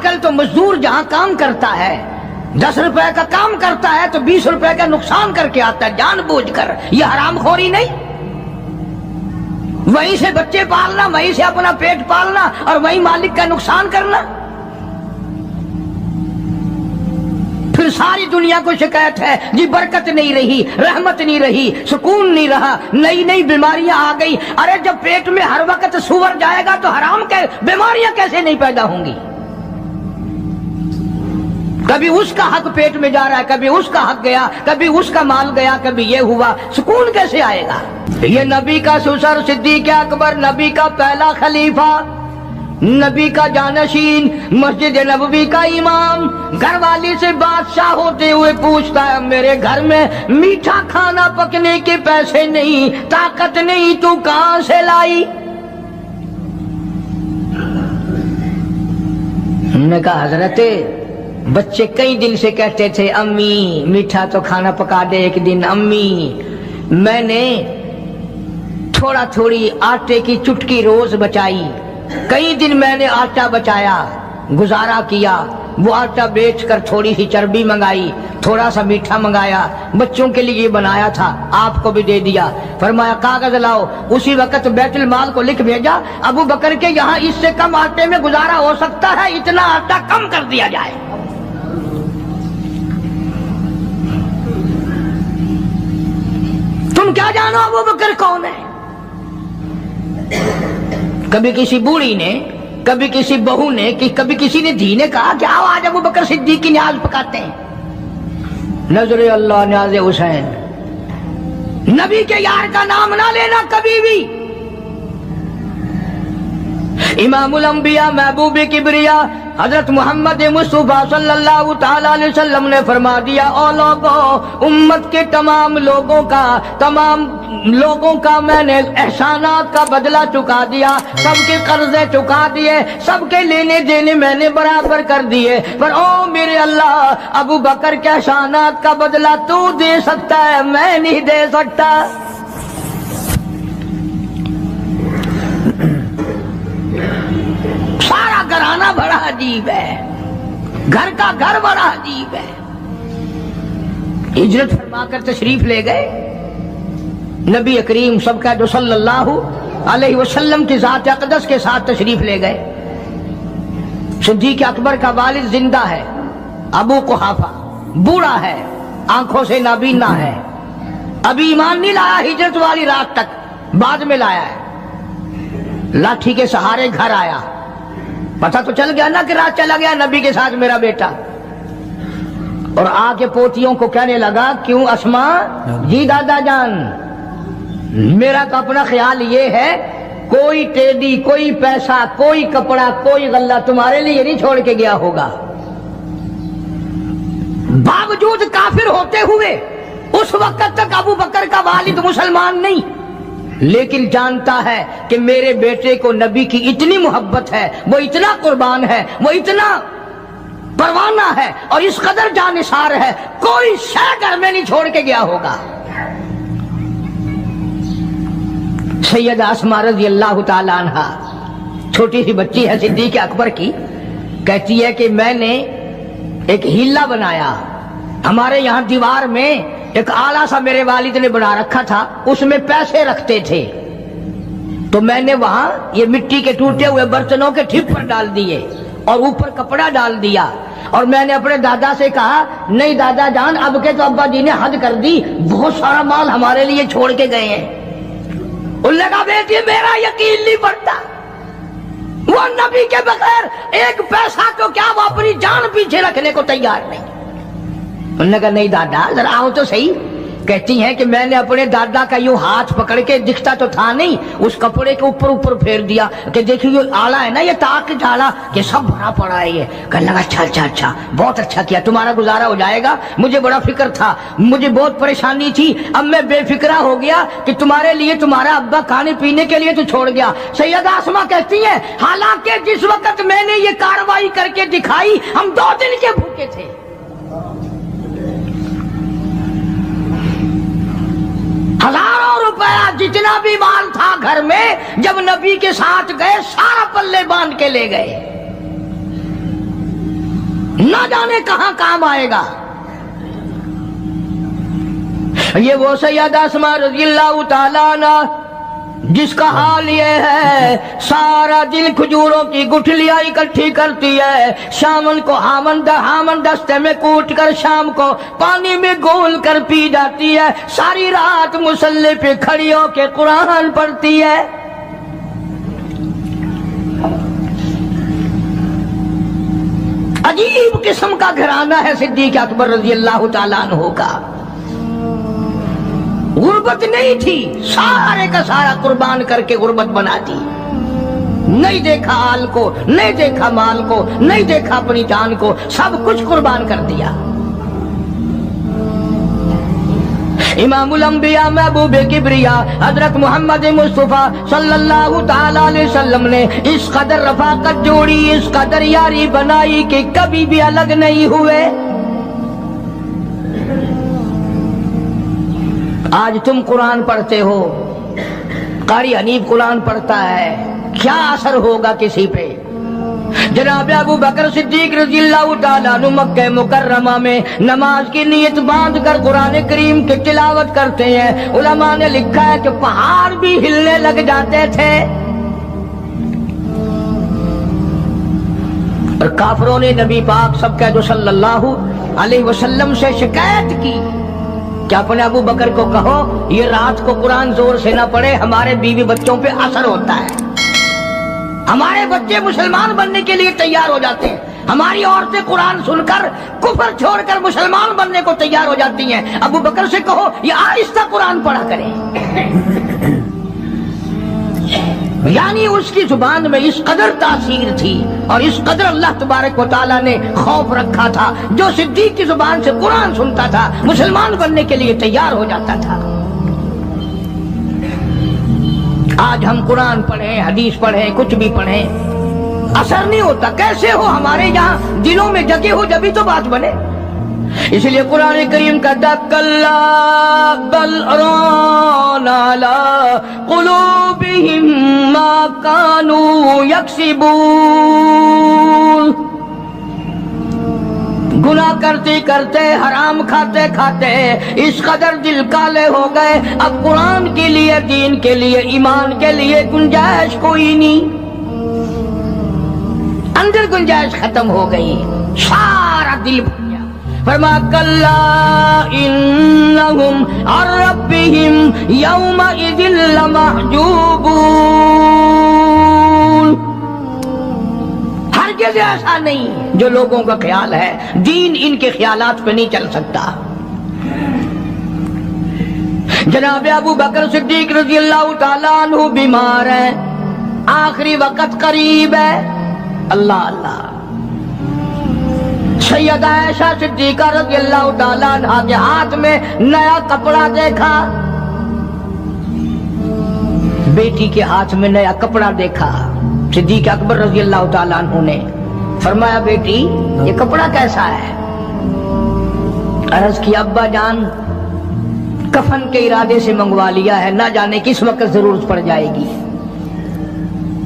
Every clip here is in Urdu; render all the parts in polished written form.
کل تو مزدور جہاں کام کرتا ہے 10 روپے کا کام کرتا ہے تو 20 روپے کا نقصان کر کے آتا ہے جان بوجھ کر. یہ حرام خوری نہیں؟ وہیں سے بچے پالنا، وہیں سے اپنا پیٹ پالنا اور وہیں مالک کا نقصان کرنا. پھر ساری دنیا کو شکایت ہے جی برکت نہیں رہی، رحمت نہیں رہی، سکون نہیں رہا، نئی نئی بیماریاں آ گئی. ارے جب پیٹ میں ہر وقت سور جائے گا تو حرام کے بیماریاں کیسے نہیں پیدا ہوں گی؟ کبھی اس کا حق پیٹ میں جا رہا ہے، کبھی اس کا حق گیا، کبھی اس کا مال گیا، کبھی یہ ہوا، سکون کیسے آئے گا؟ یہ نبی کا سسر صدیق اکبر، نبی کا پہلا خلیفہ، نبی کا جانشین، مسجد نبوی کا امام، گھر والی سے بادشاہ ہوتے ہوئے پوچھتا ہے میرے گھر میں میٹھا کھانا پکنے کے پیسے نہیں، طاقت نہیں، تو کہاں سے لائی؟ ہم نے کہا حضرت بچے کئی دن سے کہتے تھے امی میٹھا تو کھانا پکا دے ایک دن. امی میں نے تھوڑا تھوڑی آٹے کی چٹکی روز بچائی، کئی دن میں نے آٹا بچایا، گزارا کیا، وہ آٹا بیچ کر تھوڑی سی چربی منگائی، تھوڑا سا میٹھا منگایا، بچوں کے لیے بنایا تھا، آپ کو بھی دے دیا. فرمایا کاغذ لاؤ. اسی وقت بیت المال کو لکھ بھیجا ابو بکر کے یہاں اس سے کم آٹے میں گزارا ہو سکتا ہے، اتنا آٹا کم کر دیا جائے. تم کیا جانو ابو بکر کون ہے؟ کبھی کسی بوڑھی نے، کبھی کسی بہو نے، کبھی کسی نے دھی نے کہا کہ آؤ آج ابو بکر صدیق کی نیاز پکاتے ہیں. نظر اللہ نیاز حسین. نبی کے یار کا نام نہ لینا کبھی بھی. امام الانبیاء محبوب کبریا حضرت محمد مصطفیٰ صلی اللہ تعالی علیہ وسلم نے فرما دیا او لوگوں، امت کے تمام لوگوں کا میں نے احسانات کا بدلہ چکا دیا، سب کے قرضے چکا دیے، سب کے لینے دینے میں نے برابر کر دیے، پر او میرے اللہ ابو بکر کے احسانات کا بدلہ تو دے سکتا ہے، میں نہیں دے سکتا. سارا گھرانہ بڑا عجیب ہے، گھر کا گھر بڑا عجیب ہے. ہجرت فرما کر تشریف لے گئے نبی کریم سب کا جو صلی اللہ علیہ وسلم کی ذات اقدس کے ساتھ تشریف لے گئے. صدیق اکبر کا والد زندہ ہے، ابو قحافہ بوڑھا ہے، آنکھوں سے نابینا ہے، ابھی ایمان نہیں لایا ہجرت والی رات تک، بعد میں لایا ہے. لاٹھی کے سہارے گھر آیا، پتہ تو چل گیا نا کہ رات چلا گیا نبی کے ساتھ میرا بیٹا. اور آ کے پوتیوں کو کہنے لگا کیوں اسما جی دادا جان، میرا تو اپنا خیال یہ ہے کوئی ٹیڈی، کوئی پیسہ، کوئی کپڑا، کوئی غلہ تمہارے لیے نہیں چھوڑ کے گیا ہوگا. باوجود کافر ہوتے ہوئے اس وقت تک ابو بکر کا والد مسلمان نہیں، لیکن جانتا ہے کہ میرے بیٹے کو نبی کی اتنی محبت ہے، وہ اتنا قربان ہے، وہ اتنا پروانہ ہے اور اس قدر جانثار ہے، کوئی شے گھر میں نہیں چھوڑ کے گیا ہوگا. سیدہ اسماء رضی اللہ تعالی عنہا چھوٹی سی بچی ہے صدیق اکبر کی، کہتی ہے کہ میں نے ایک ہیلا بنایا، ہمارے یہاں دیوار میں ایک آلہ سا میرے والد نے بنا رکھا تھا، اس میں پیسے رکھتے تھے، تو میں نے وہاں یہ مٹی کے ٹوٹے ہوئے برتنوں کے ٹھپ ڈال دیے اور اوپر کپڑا ڈال دیا، اور میں نے اپنے دادا سے کہا نہیں دادا جان اب کے تو ابا جی نے حد کر دی، بہت سارا مال ہمارے لیے چھوڑ کے گئے ہیں. ان لگا بیٹی میرا یقین نہیں پڑتا، وہ نبی کے بغیر ایک پیسہ تو کیا وہ اپنی جان پیچھے رکھنے کو تیار نہیں. انہوں نے کہا نہیں دادا ذرا آؤ تو صحیح. کہتی ہیں کہ میں نے اپنے دادا کا یوں ہاتھ پکڑ کے، دکھتا تو تھا نہیں، اس کپڑے کے اوپر پھیر دیا کہ دیکھیے یہ آلہ ہے نا، یہ تاک جھاڑا کہ سب بھرا پڑا ہے. یہ کہنے لگا اچھا بہت اچھا کیا، تمہارا گزارا ہو جائے گا، مجھے بڑا فکر تھا، مجھے بہت پریشانی تھی، اب میں بے فکرہ ہو گیا کہ تمہارے لیے تمہارا ابا کھانے پینے کے لیے تو چھوڑ گیا. سیدہ اسماء کہتی ہیں حالانکہ جس وقت میں نے یہ کارروائی کر کے دکھائی ہم 2 دن کے بھوکے تھے. ہزاروں روپیہ جتنا بھی مال تھا گھر میں، جب نبی کے ساتھ گئے سارا پلے باندھ کے لے گئے. نہ جانے کہاں کام آئے گا۔ یہ وہ سیدہ اسماء رضی اللہ تعالیٰ عنہ جس کا حال یہ ہے سارا دن کھجوروں کی گٹھلیاں اکٹھی کرتی ہے، شامن کو ہامن دستے میں کوٹ کر شام کو پانی میں گول کر پی جاتی ہے، ساری رات مصلی پہ کھڑی ہو کے قرآن پڑھتی ہے۔ عجیب قسم کا گھرانہ ہے صدیق اکبر رضی اللہ تعالیٰ عنہ کا۔ غربت نہیں تھی، سارے کا سارا قربان کر کے غربت بنا دی۔ نہیں دیکھا آل کو، نہیں دیکھا مال کو، نہیں دیکھا اپنی جان کو، سب کچھ قربان کر دیا۔ امام الانبیاء محبوب کبریا حضرت محمد مصطفیٰ صلی اللہ تعالی علیہ وسلم نے اس قدر رفاقت جوڑی، اس قدر یاری بنائی کہ کبھی بھی الگ نہیں ہوئے۔ آج تم قرآن پڑھتے ہو، قاری حنیف قرآن پڑھتا ہے، کیا اثر ہوگا کسی پہ؟ جناب ابو بکر صدیق رضی اللہ تعالیٰ عنہ مکہ مکرمہ میں نماز کی نیت باندھ کر قرآن کریم کی تلاوت کرتے ہیں۔ علماء نے لکھا ہے کہ پہاڑ بھی ہلنے لگ جاتے تھے، اور کافروں نے نبی پاک سب کہہ دو صلی اللہ علیہ وسلم سے شکایت کی کہ اپنے ابو بکر کو کہو یہ رات کو قرآن زور سے نہ پڑھے، ہمارے بیوی بچوں پہ اثر ہوتا ہے، ہمارے بچے مسلمان بننے کے لیے تیار ہو جاتے ہیں، ہماری عورتیں قرآن سن کر کفر چھوڑ کر مسلمان بننے کو تیار ہو جاتی ہیں، ابو بکر سے کہو یہ آہستہ قرآن پڑھا کریں۔ یعنی اس کی زبان میں اس قدر تاثیر تھی اور اس قدر اللہ تبارک و تعالیٰ نے خوف رکھا تھا، جو صدیق کی زبان سے قرآن سنتا تھا مسلمان بننے کے لیے تیار ہو جاتا تھا۔ آج ہم قرآن پڑھیں، حدیث پڑھیں، کچھ بھی پڑھیں، اثر نہیں ہوتا۔ کیسے ہو؟ ہمارے یہاں دلوں میں جگہ ہو جبھی تو بات بنے۔ اس لیے قرآن کریم کا کلا بل ران علی قلوبہم ما کانوا یکسبون، گناہ کرتے کرتے حرام کھاتے کھاتے اس قدر دل کالے ہو گئے، اب قرآن کے لیے، دین کے لیے، ایمان کے لیے گنجائش کوئی نہیں، اندر گنجائش ختم ہو گئی، سارا دل بھر گیا۔ فرما کلا انہم عن ربہم یومئذ لمحجوبون، ہرگز ایسا نہیں جو لوگوں کا خیال ہے، دین ان کے خیالات پہ نہیں چل سکتا۔ جناب ابو بکر صدیق رضی اللہ تعالیٰ عنہ بیمار ہیں، آخری وقت قریب ہے، اللہ اللہ۔ سیدہ عائشہ صدیقہ رضی اللہ تعالیٰ عنہ کے ہاتھ میں نیا کپڑا دیکھا، بیٹی کے ہاتھ میں نیا کپڑا دیکھا، صدیق اکبر رضی اللہ تعالیٰ عنہ نے فرمایا بیٹی یہ کپڑا کیسا ہے؟ عرض کی ابا جان کفن کے ارادے سے منگوا لیا ہے، نہ جانے کس وقت ضرورت پڑ جائے گی،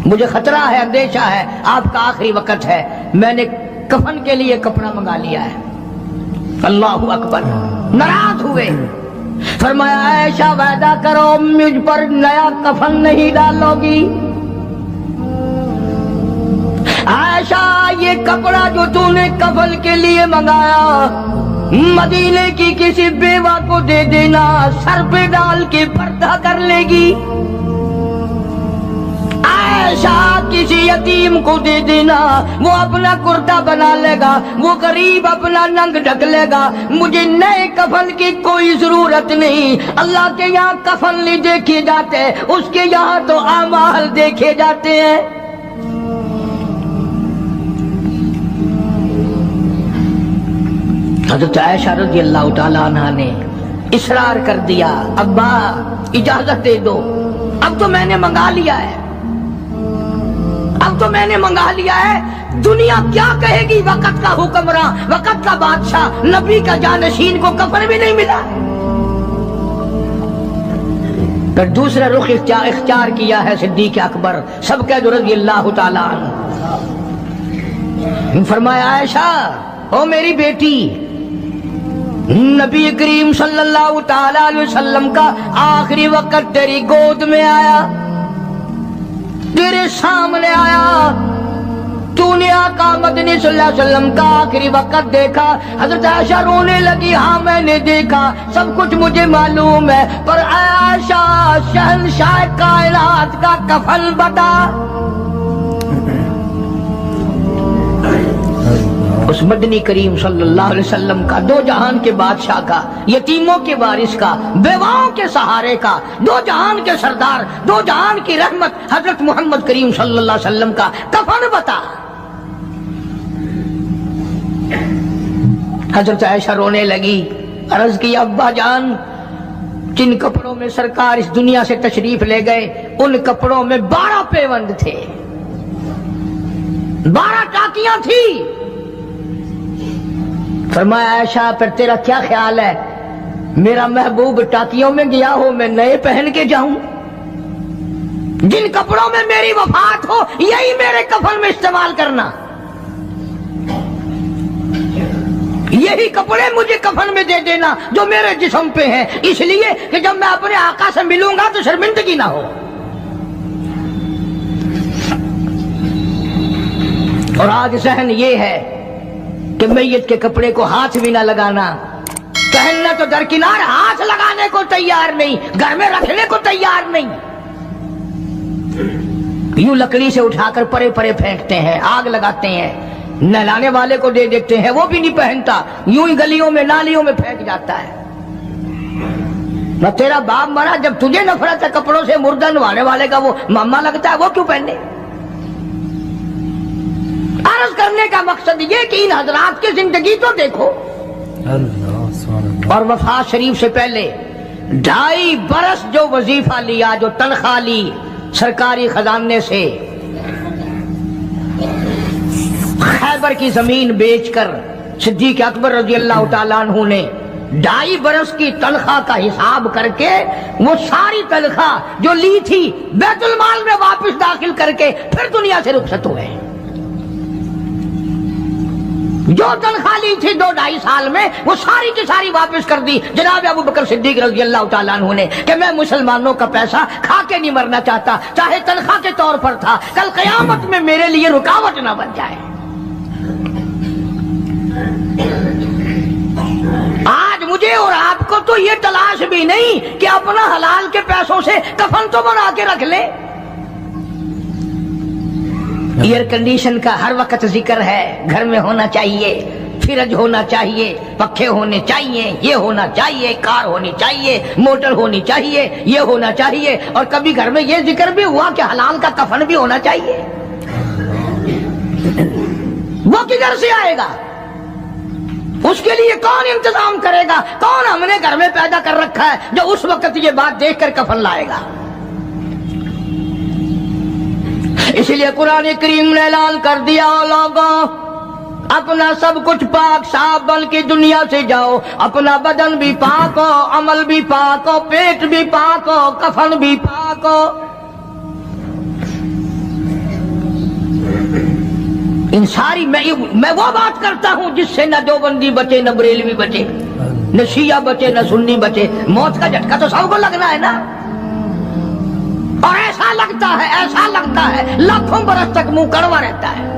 مجھے خطرہ ہے، اندیشہ ہے، آپ کا آخری وقت ہے، میں نے کفن کے لیے کپڑا منگا لیا ہے۔ اللہ اکبر۔ ناراض ہوئے، فرمایا عائشہ وعدہ کرو مجھ پر نیا کفن نہیں ڈالو گی۔ عائشہ یہ کپڑا جو تو نے کفن کے لیے منگایا مدینے کی کسی بیوہ کو دے دینا، سر پہ ڈال کے پردہ کر لے گی۔ عائشہ کسی یتیم کو دے دینا، وہ اپنا کرتا بنا لے گا، وہ غریب اپنا ننگ ڈھک لے گا، مجھے نئے کفن کی کوئی ضرورت نہیں۔ اللہ کے یہاں کفن نہیں دیکھے جاتے، اس کے یہاں تو اعمال دیکھے جاتے ہیں۔ حضرت عائشہ رضی اللہ تعالیٰ عنہ نے اصرار کر دیا، ابا اجازت دے دو، اب تو میں نے منگا لیا ہے، اب تو میں نے منگا لیا ہے، دنیا کیا کہے گی؟ وقت کا حکمراں، وقت کا بادشاہ، نبی کا جانشین کو کفن بھی نہیں ملا۔ پھر دوسرا رخ اختیار کیا ہے صدیق اکبر سب کہہ دو رضی اللہ تعالیٰ عنہ۔ فرمایا عائشہ او میری بیٹی، نبی کریم صلی اللہ تعالی علیہ وسلم کا آخری وقت تیری گود میں آیا، تیرے سامنے آیا، تو نے آقا مدنی صلی اللہ علیہ وسلم کا آخری وقت دیکھا۔ حضرت عائشہ رونے لگی، ہاں میں نے دیکھا، سب کچھ مجھے معلوم ہے، پر عائشہ شہنشاہ کائنات کا کفن بتا۔ اس مدنی کریم صلی اللہ علیہ وسلم کا، دو جہان کے بادشاہ کا، یتیموں کے وارث کا، بیواؤں کے سہارے کا، دو جہان کے سردار، دو جہان کی رحمت حضرت محمد کریم صلی اللہ علیہ وسلم کا کفن بتا۔ حضرت عائشہ رونے لگی، عرض کی ابا جان، جن کپڑوں میں سرکار اس دنیا سے تشریف لے گئے ان کپڑوں میں 12 پیوند تھے، 12 ٹاکیاں تھی۔ فرمایا عائشہ پھر تیرا کیا خیال ہے، میرا محبوب ٹاکیوں میں گیا ہو، میں نئے پہن کے جاؤں؟ جن کپڑوں میں میری وفات ہو یہی میرے کفن میں استعمال کرنا، یہی کپڑے مجھے کفن میں دے دینا جو میرے جسم پہ ہیں، اس لیے کہ جب میں اپنے آقا سے ملوں گا تو شرمندگی نہ ہو۔ اور آج ذہن یہ ہے کہ میت کے کپڑے کو ہاتھ بھی نہ لگانا، پہننا تو درکنار، ہاتھ لگانے کو تیار نہیں، گھر میں رکھنے کو تیار نہیں، یوں لکڑی سے اٹھا کر پرے پرے پھینکتے ہیں، آگ لگاتے ہیں، نہلانے والے کو دے دیتے ہیں، وہ بھی نہیں پہنتا، یوں ہی گلیوں میں نالیوں میں پھینک جاتا ہے۔ نہ تیرا باپ مرا، جب تجھے نفرت ہے کپڑوں سے، مردہ نوانے والے کا وہ ماما لگتا ہے، وہ کیوں پہنے؟ عرض کرنے کا مقصد یہ کہ ان حضرات کی زندگی تو دیکھو، اور وفات شریف سے پہلے 2.5 برس جو وظیفہ لیا، جو تنخواہ لی سرکاری خزانے سے، خیبر کی زمین بیچ کر صدیق اکبر رضی اللہ تعالیٰ عنہ نے 2.5 برس کی تنخواہ کا حساب کر کے وہ ساری تنخواہ جو لی تھی بیت المال میں واپس داخل کر کے پھر دنیا سے رخصت ہوئے۔ جو تنخواہ لی تھی 2-2.5 سال میں وہ ساری کی ساری واپس کر دی جناب ابو بکر صدیق رضی اللہ تعالیٰ عنہ نے، کہ میں مسلمانوں کا پیسہ کھا کے نہیں مرنا چاہتا، چاہے تنخواہ کے طور پر تھا، کل قیامت میں میرے لیے رکاوٹ نہ بن جائے۔ آج مجھے اور آپ کو تو یہ تلاش بھی نہیں کہ اپنا حلال کے پیسوں سے کفن تو بنا کے رکھ لیں۔ ایئر کنڈیشن کا ہر وقت ذکر ہے، گھر میں ہونا چاہیے، فریج ہونا چاہیے، پنکھے ہونے چاہیے، یہ ہونا چاہیے، کار ہونی چاہیے، موٹر ہونی چاہیے، یہ ہونا چاہیے، اور کبھی گھر میں یہ ذکر بھی ہوا کہ حلال کا کفن بھی ہونا چاہیے۔ وہ کدھر سے آئے گا؟ اس کے لیے کون انتظام کرے گا؟ کون ہم نے گھر میں پیدا کر رکھا ہے جو اس وقت یہ بات دیکھ کر کفن لائے گا؟ اس لیے قرآن کریم نے اعلان کر دیا، لوگوں اپنا سب کچھ پاک صاف بن کے دنیا سے جاؤ، اپنا بدن بھی پاک ہو، عمل بھی پاک ہو، پیٹ بھی پاک ہو، کفن بھی پاک ہو۔ ان ساری میں وہ بات کرتا ہوں جس سے نہ دیوبندی بچے، نہ بریلوی بچے، نہ شیعہ بچے، نہ سنی بچے۔ موت کا جھٹکا تو سب کو لگنا ہے نا، اور ایسا لگتا ہے لاکھوں برس تک منہ کڑوا رہتا ہے۔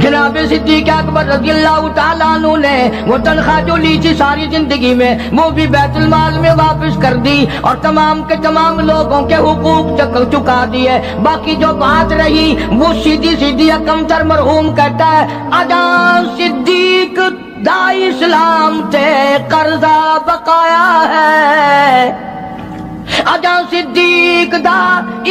جناب صدیق اکبر رضی اللہ تعالیٰ عنہ نے وہ تنخواہ جو لی تھی ساری زندگی میں وہ بھی بیت المال میں واپس کر دی، اور تمام کے تمام لوگوں کے حقوق چکا دیے۔ باقی جو بات رہی وہ سیدھی اکمتر مرحوم کہتا ہے، اجاں صدیق دا اسلام تے قرضہ بقایا ہے، اجاں صدیق دا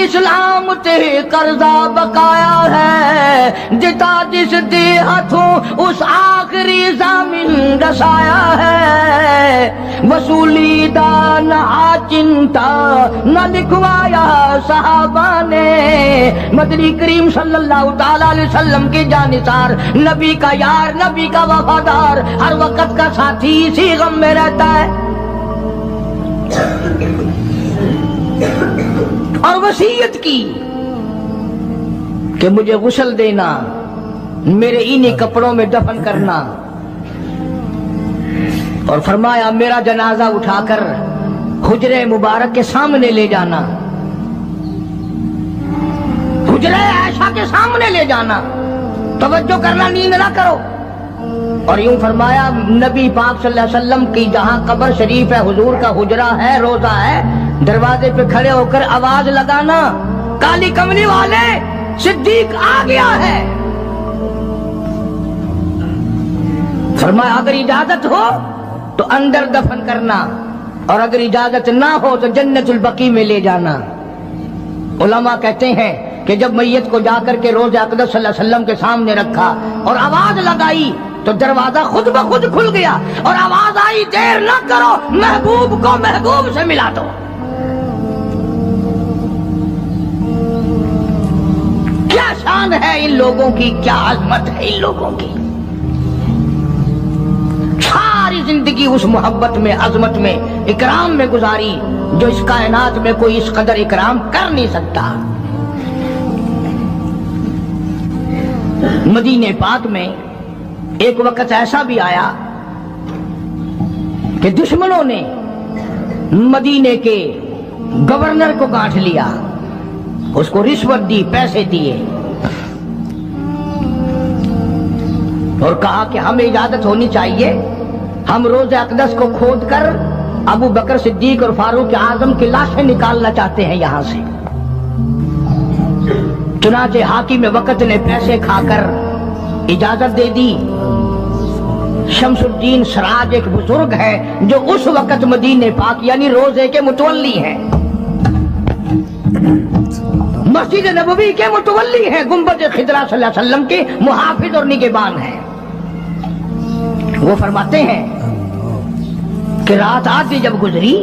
اسلام تے قرضہ بقایا ہے، جتا جس دے ہاتھوں اس آخری زمین رسایا ہے، وصولی دا نہ چنتا نہ لکھوایا صحابہ نے۔ مدنی کریم صلی اللہ تعالی علیہ وسلم کے جانثار، نبی کا یار، نبی کا وفادار، ہر وقت کا ساتھی، اسی غم میں رہتا ہے، اور وصیت کی کہ مجھے غسل دینا، میرے انہی کپڑوں میں دفن کرنا، اور فرمایا میرا جنازہ اٹھا کر حجرے مبارک کے سامنے لے جانا، حجرے عائشہ کے سامنے لے جانا، توجہ کرنا، نیند نہ کرو۔ اور یوں فرمایا نبی پاک صلی اللہ علیہ وسلم کی جہاں قبر شریف ہے، حضور کا حجرہ ہے، روضہ ہے، دروازے پہ کھڑے ہو کر آواز لگانا، کالی کملی والے صدیق آ گیا ہے۔ فرمایا اگر اجازت ہو تو اندر دفن کرنا، اور اگر اجازت نہ ہو تو جنت البقیع میں لے جانا۔ علماء کہتے ہیں کہ جب میت کو جا کر کے روضہ اقدس صلی اللہ علیہ وسلم کے سامنے رکھا اور آواز لگائی تو دروازہ خود بخود کھل گیا، اور آواز آئی دیر نہ کرو، محبوب کو محبوب سے ملا دو۔ کیا شان ہے ان لوگوں کی، کیا عظمت ہے ان لوگوں کی، ساری زندگی اس محبت میں، عظمت میں، اکرام میں گزاری جو اس کائنات میں کوئی اس قدر اکرام کر نہیں سکتا۔ مدینہ پاک میں ایک وقت ایسا بھی آیا کہ دشمنوں نے مدینے کے گورنر کو گانٹھ لیا، اس کو رشوت دی، پیسے دیے، اور کہا کہ ہمیں اجازت ہونی چاہیے، ہم روضہ اقدس کو کھود کر ابو بکر صدیق اور فاروق اعظم کی لاشیں نکالنا چاہتے ہیں یہاں سے۔ چنانچہ حاکم وقت نے پیسے کھا کر اجازت دے دی۔ شمس الدین سراج ایک بزرگ ہے جو اس وقت مدینہ پاک یعنی روضے کے متولی ہیں، مسجد نبوی کے متولی ہیں، گنبد خضرا صلی اللہ علیہ وسلم کے محافظ اور نگہبان ہیں۔ وہ فرماتے ہیں کہ رات آدھی جب گزری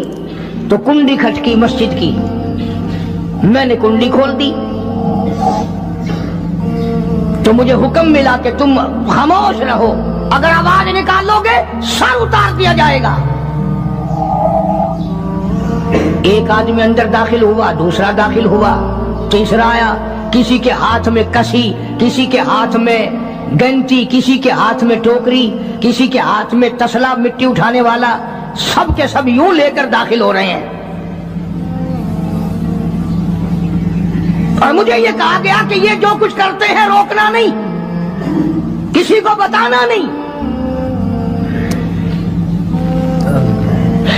تو کنڈی کھٹکی مسجد کی، میں نے کنڈی کھول دی تو مجھے حکم ملا کہ تم خاموش رہو، اگر آواز نکالو گے سر اتار دیا جائے گا۔ ایک آدمی اندر داخل ہوا، دوسرا داخل ہوا، تیسرا آیا، کسی کے ہاتھ میں کسی، کسی کے ہاتھ میں گنتی، کسی کے ہاتھ میں ٹوکری، کسی کے ہاتھ میں تسلا مٹی اٹھانے والا، سب کے سب یوں لے کر داخل ہو رہے ہیں۔ اور مجھے یہ کہا گیا کہ یہ جو کچھ کرتے ہیں روکنا نہیں، کسی کو بتانا نہیں۔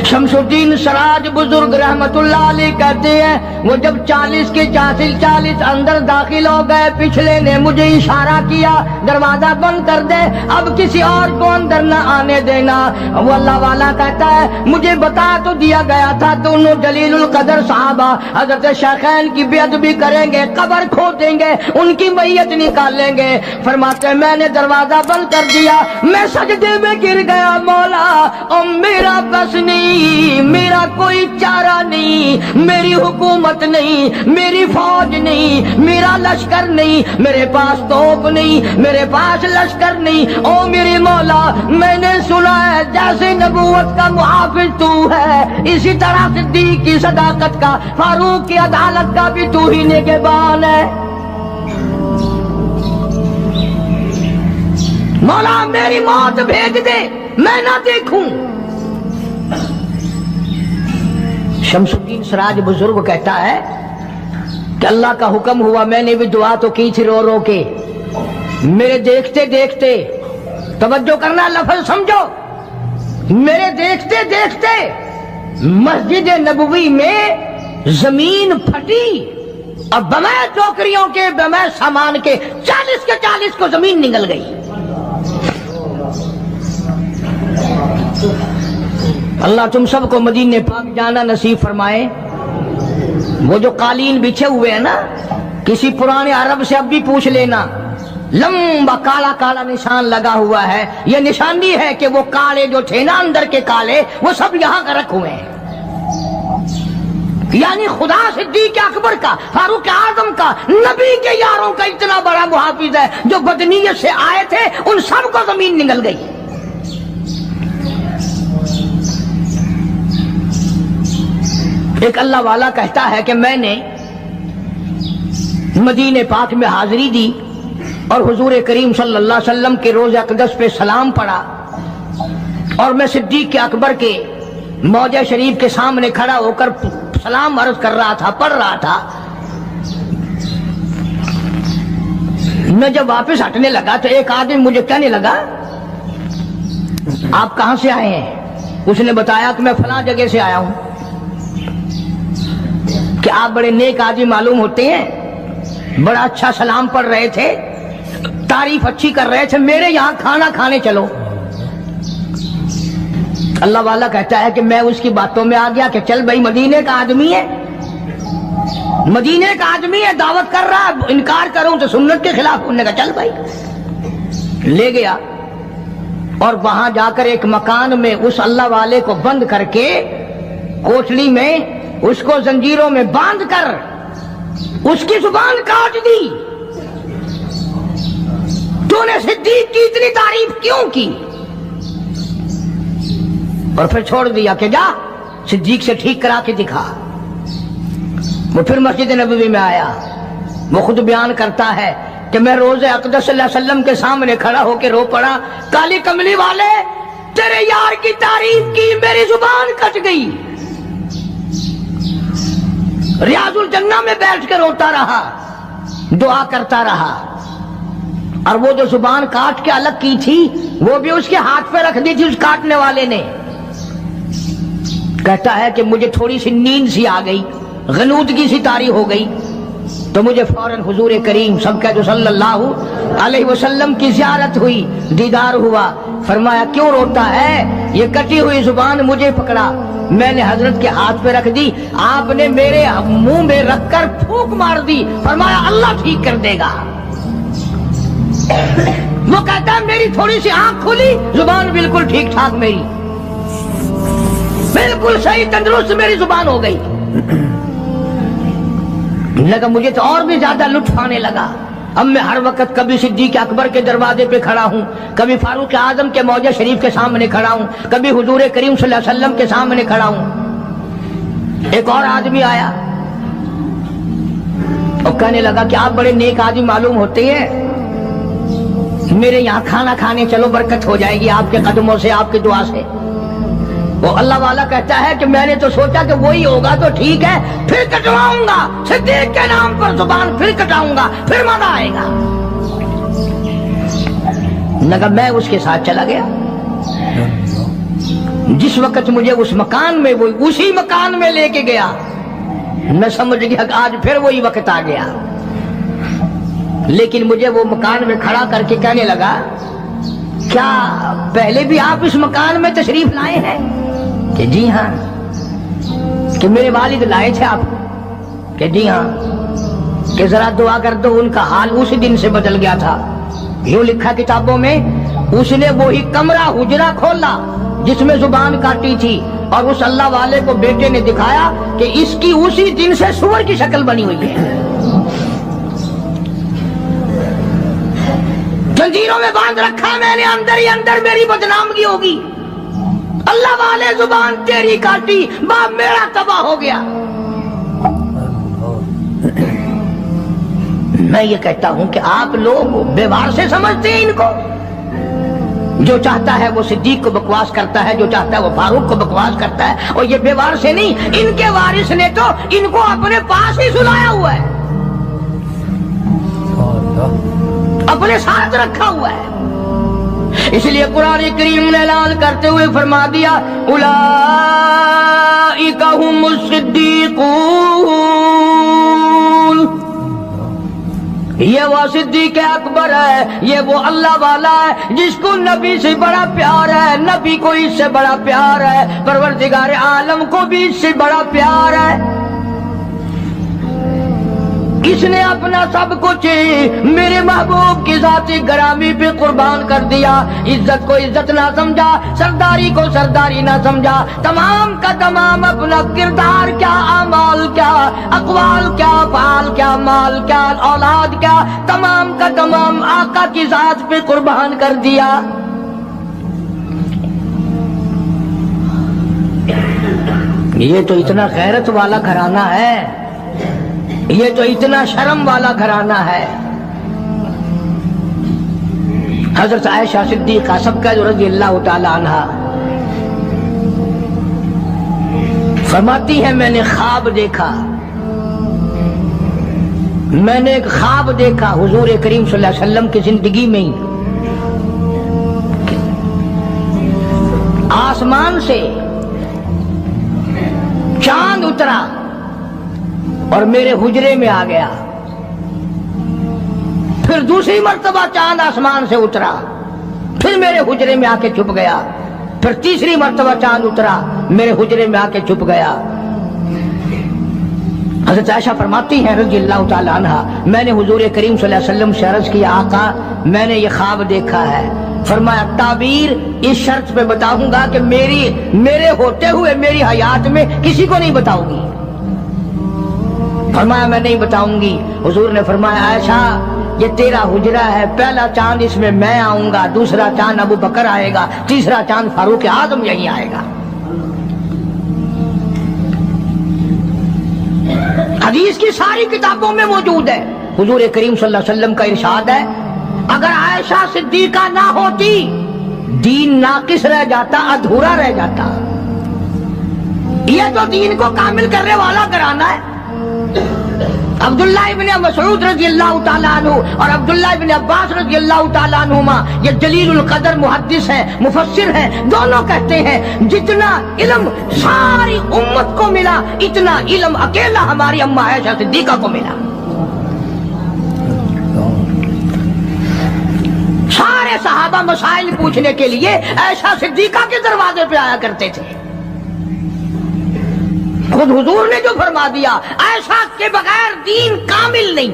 شمس الدین سراج بزرگ رحمت اللہ علیہ کہتے ہیں وہ جب 40 کے 40 اندر داخل ہو گئے، پچھلے نے مجھے اشارہ کیا دروازہ بند کر دے، اب کسی اور کو اندر نہ آنے دینا۔ وہ اللہ والا کہتا ہے مجھے بتا تو دیا گیا تھا دونوں جلیل القدر صحابہ حضرت شیخین کی بے ادبی کریں گے، قبر کھودیں گے، ان کی میت نکالیں گے۔ فرماتے میں نے دروازہ بند کر دیا، میں سجدے میں گر گیا، مولا او میرا بس نہیں، میرا کوئی چارہ نہیں، میری حکومت نہیں، میری فوج نہیں، میرا لشکر نہیں، میرے پاس توپ نہیں، میرے پاس لشکر نہیں، او میری مولا میں نے سنا ہے جیسے نبوت کا محافظ تو ہے، اسی طرح صدیق کی صداقت کا، فاروق کی عدالت کا بھی تو ہی نگہبان ہے۔ مولا میری موت بھیج دے، میں نہ دیکھوں۔ شمس الدین سراج بزرگ کہتا ہے کہ اللہ کا حکم ہوا، میں نے بھی دعا تو کی تھی رو رو کے، میرے دیکھتے دیکھتے، توجہ کرنا لفظ سمجھو، میرے دیکھتے دیکھتے مسجد نبوی میں زمین پھٹی اور بغیر ٹوکریوں کے، بغیر سامان کے 40 کے 40 کو زمین نگل گئی۔ اللہ تم سب کو مدینہ پاک جانا نصیب فرمائے۔ وہ جو قالین بچھے ہوئے ہیں نا، کسی پرانے عرب سے اب بھی پوچھ لینا، لمبا کالا کالا نشان لگا ہوا ہے، یہ نشانی ہے کہ وہ کالے جو تھے نا اندر کے کالے، وہ سب یہاں کا رکھ ہوئے ہیں۔ یعنی خدا صدیق اکبر کا، فاروق اعظم کا، نبی کے یاروں کا اتنا بڑا محافظ ہے، جو بدنیت سے آئے تھے ان سب کو زمین نگل گئی۔ ایک اللہ والا کہتا ہے کہ میں نے مدینہ پاک میں حاضری دی اور حضور کریم صلی اللہ علیہ وسلم کے روضہ اقدس پہ سلام پڑا، اور میں صدیق اکبر کے موضع شریف کے سامنے کھڑا ہو کر سلام عرض کر رہا تھا، پڑھ رہا تھا۔ میں جب واپس ہٹنے لگا تو ایک آدمی مجھے کہنے لگا آپ کہاں سے آئے ہیں؟ اس نے بتایا کہ میں فلاں جگہ سے آیا ہوں۔ کہ آپ بڑے نیک آدمی معلوم ہوتے ہیں، بڑا اچھا سلام پڑھ رہے تھے، تعریف اچھی کر رہے تھے، میرے یہاں کھانا کھانے چلو۔ اللہ والا کہتا ہے کہ میں اس کی باتوں میں آ گیا کہ چل بھائی، مدینے کا آدمی ہے، مدینے کا آدمی ہے، دعوت کر رہا ہے، انکار کروں تو سنت کے خلاف۔ انہوں نے کہا چل بھائی، لے گیا، اور وہاں جا کر ایک مکان میں اس اللہ والے کو بند کر کے، کوٹلی میں اس کو زنجیروں میں باندھ کر اس کی زبان کاٹ دی۔ تو نے صدیق کی اتنی تعریف کیوں کی؟ اور پھر چھوڑ دیا کہ جا صدیق سے ٹھیک کرا کے دکھا۔ وہ پھر مسجد نبوی میں آیا، وہ خود بیان کرتا ہے کہ میں روضہ اقدس صلی اللہ علیہ وسلم کے سامنے کھڑا ہو کے رو پڑا، کالی کملی والے تیرے یار کی تعریف کی، میری زبان کٹ گئی۔ ریاض الجنہ میں بیٹھ کے روتا رہا، دعا کرتا رہا، اور وہ جو زبان کاٹ کے الگ کی تھی وہ بھی اس کے ہاتھ پہ رکھ دی تھی اس کاٹنے والے نے۔ کہتا ہے کہ مجھے تھوڑی سی نیند سی آ گئی، غنودگی سی طاری ہو گئی، تو مجھے فوراً حضور کریم صلی اللہ علیہ وسلم کی زیارت ہوئی، دیدار ہوا۔ فرمایا کیوں روتا ہے؟ یہ کٹی ہوئی زبان مجھے پکڑا، میں نے حضرت کے ہاتھ پہ رکھ دی، آپ نے میرے منہ میں رکھ کر پھونک مار دی، فرمایا اللہ ٹھیک کر دے گا۔ وہ کہتا ہے میری تھوڑی سی آنکھ کھلی، زبان بالکل ٹھیک ٹھاک، میری بالکل صحیح تندرست میری زبان ہو گئی۔ لگا مجھے تو اور بھی زیادہ لطف آنے لگا۔ اب میں ہر وقت کبھی صدیق اکبر کے دروازے پہ کھڑا ہوں، کبھی فاروق اعظم کے موضع شریف کے سامنے کھڑا ہوں، کبھی حضور کریم صلی اللہ علیہ وسلم کے سامنے کھڑا ہوں۔ ایک اور آدمی آیا اور کہنے لگا کہ آپ بڑے نیک آدمی معلوم ہوتے ہیں، میرے یہاں کھانا کھانے چلو، برکت ہو جائے گی آپ کے قدموں سے، آپ کی دعا سے۔ وہ اللہ والا کہتا ہے کہ میں نے تو سوچا کہ وہی ہوگا تو ٹھیک ہے، پھر کٹواؤں گا صدیق کے نام پر زبان، پھر کٹاؤں گا، پھر مزہ آئے گا۔ لگا میں اس کے ساتھ چلا گیا۔ جس وقت مجھے اس مکان میں، وہ اسی مکان میں لے کے گیا، میں سمجھ گیا کہ آج پھر وہی وقت آ گیا۔ لیکن مجھے وہ مکان میں کھڑا کر کے کہنے لگا کیا پہلے بھی آپ اس مکان میں تشریف لائے ہیں؟ کہ جی ہاں۔ کہ میرے والد لائے تھے آپ کو؟ کہ جی ہاں۔ کہ ذرا دعا کر دو، ان کا حال اسی دن سے بدل گیا تھا۔ یوں لکھا کتابوں میں، اس نے وہی کمرہ حجرہ کھولا جس میں زبان کاٹی تھی، اور اس اللہ والے کو بیٹے نے دکھایا کہ اس کی اسی دن سے سور کی شکل بنی ہوئی ہے، زنجیروں میں باندھ رکھا میں نے، اندر ہی اندر میری بدنامگی ہوگی۔ اللہ والے زبان تیری کاٹی، باپ میرا تباہ ہو گیا۔ میں یہ کہتا ہوں کہ آپ لوگ بیوار سے سمجھتے ہیں ان کو، جو چاہتا ہے وہ صدیق کو بکواس کرتا ہے، جو چاہتا ہے وہ فاروق کو بکواس کرتا ہے، اور یہ بیوار سے نہیں، ان کے وارث نے تو ان کو اپنے پاس ہی سلایا ہوا ہے، اپنے ساتھ رکھا ہوا ہے۔ اس لیے قرآن کریم نے اعلان کرتے ہوئے فرما دیا اولئک ھم الصدیقون، یہ وہ صدیق اکبر ہے، یہ وہ اللہ والا ہے جس کو نبی سے بڑا پیار ہے، نبی کو اس سے بڑا پیار ہے، پروردگار عالم کو بھی اس سے بڑا پیار ہے۔ اس نے اپنا سب کچھ میرے محبوب کی ذات گرامی پہ قربان کر دیا، عزت کو عزت نہ سمجھا، سرداری کو سرداری نہ سمجھا، تمام کا تمام اپنا کردار کیا، اعمال کیا، اقوال کیا، افعال کیا، مال کیا، اولاد کیا، تمام کا تمام آقا کی ذات پہ قربان کر دیا۔ یہ تو اتنا غیرت والا گھرانہ ہے، یہ تو اتنا شرم والا گھرانہ ہے۔ حضرت عائشہ صدیقہ سب کا رضی اللہ تعالی عنہا فرماتی ہے میں نے خواب دیکھا، میں نے ایک خواب دیکھا حضور کریم صلی اللہ علیہ وسلم کی زندگی میں ہی، آسمان سے چاند اترا اور میرے حجرے میں آ گیا، پھر دوسری مرتبہ چاند آسمان سے اترا پھر میرے حجرے میں آ کے چھپ گیا، پھر تیسری مرتبہ چاند اترا میرے حجرے میں آ کے چھپ گیا۔ حضرت عائشہ فرماتی ہیں رضی اللہ تعالی عنہا میں نے حضور کریم صلی اللہ علیہ وسلم سے عرض کیا آقا میں نے یہ خواب دیکھا ہے، فرمایا تعبیر اس شرط پہ بتاؤں گا کہ میرے ہوتے ہوئے میری حیات میں کسی کو نہیں بتاؤں گی۔ فرمایا میں نہیں بتاؤں گی۔ حضور نے فرمایا عائشہ یہ تیرا حجرہ ہے، پہلا چاند اس میں میں آؤں گا، دوسرا چاند ابو بکر آئے گا، تیسرا چاند فاروق اعظم یہی آئے گا۔ حدیث کی ساری کتابوں میں موجود ہے، حضور کریم صلی اللہ علیہ وسلم کا ارشاد ہے اگر عائشہ صدیقہ نہ ہوتی دین ناقص رہ جاتا، ادھورا رہ جاتا۔ یہ تو دین کو کامل کرنے والا گھرانہ ہے۔ عبداللہ ابن مسعود رضی اللہ تعالیٰ عنہ اور عبداللہ ابن عباس رضی اللہ تعالیٰ عنہما یہ جلیل القدر محدث ہیں، مفسر ہیں، دونوں کہتے ہیں جتنا علم ساری امت کو ملا اتنا علم اکیلا ہماری اماں عائشہ صدیقہ کو ملا۔ سارے صحابہ مسائل پوچھنے کے لیے عائشہ صدیقہ کے دروازے پہ آیا کرتے تھے۔ خود حضور نے جو فرما دیا عائشہ کے بغیر دین کامل نہیں،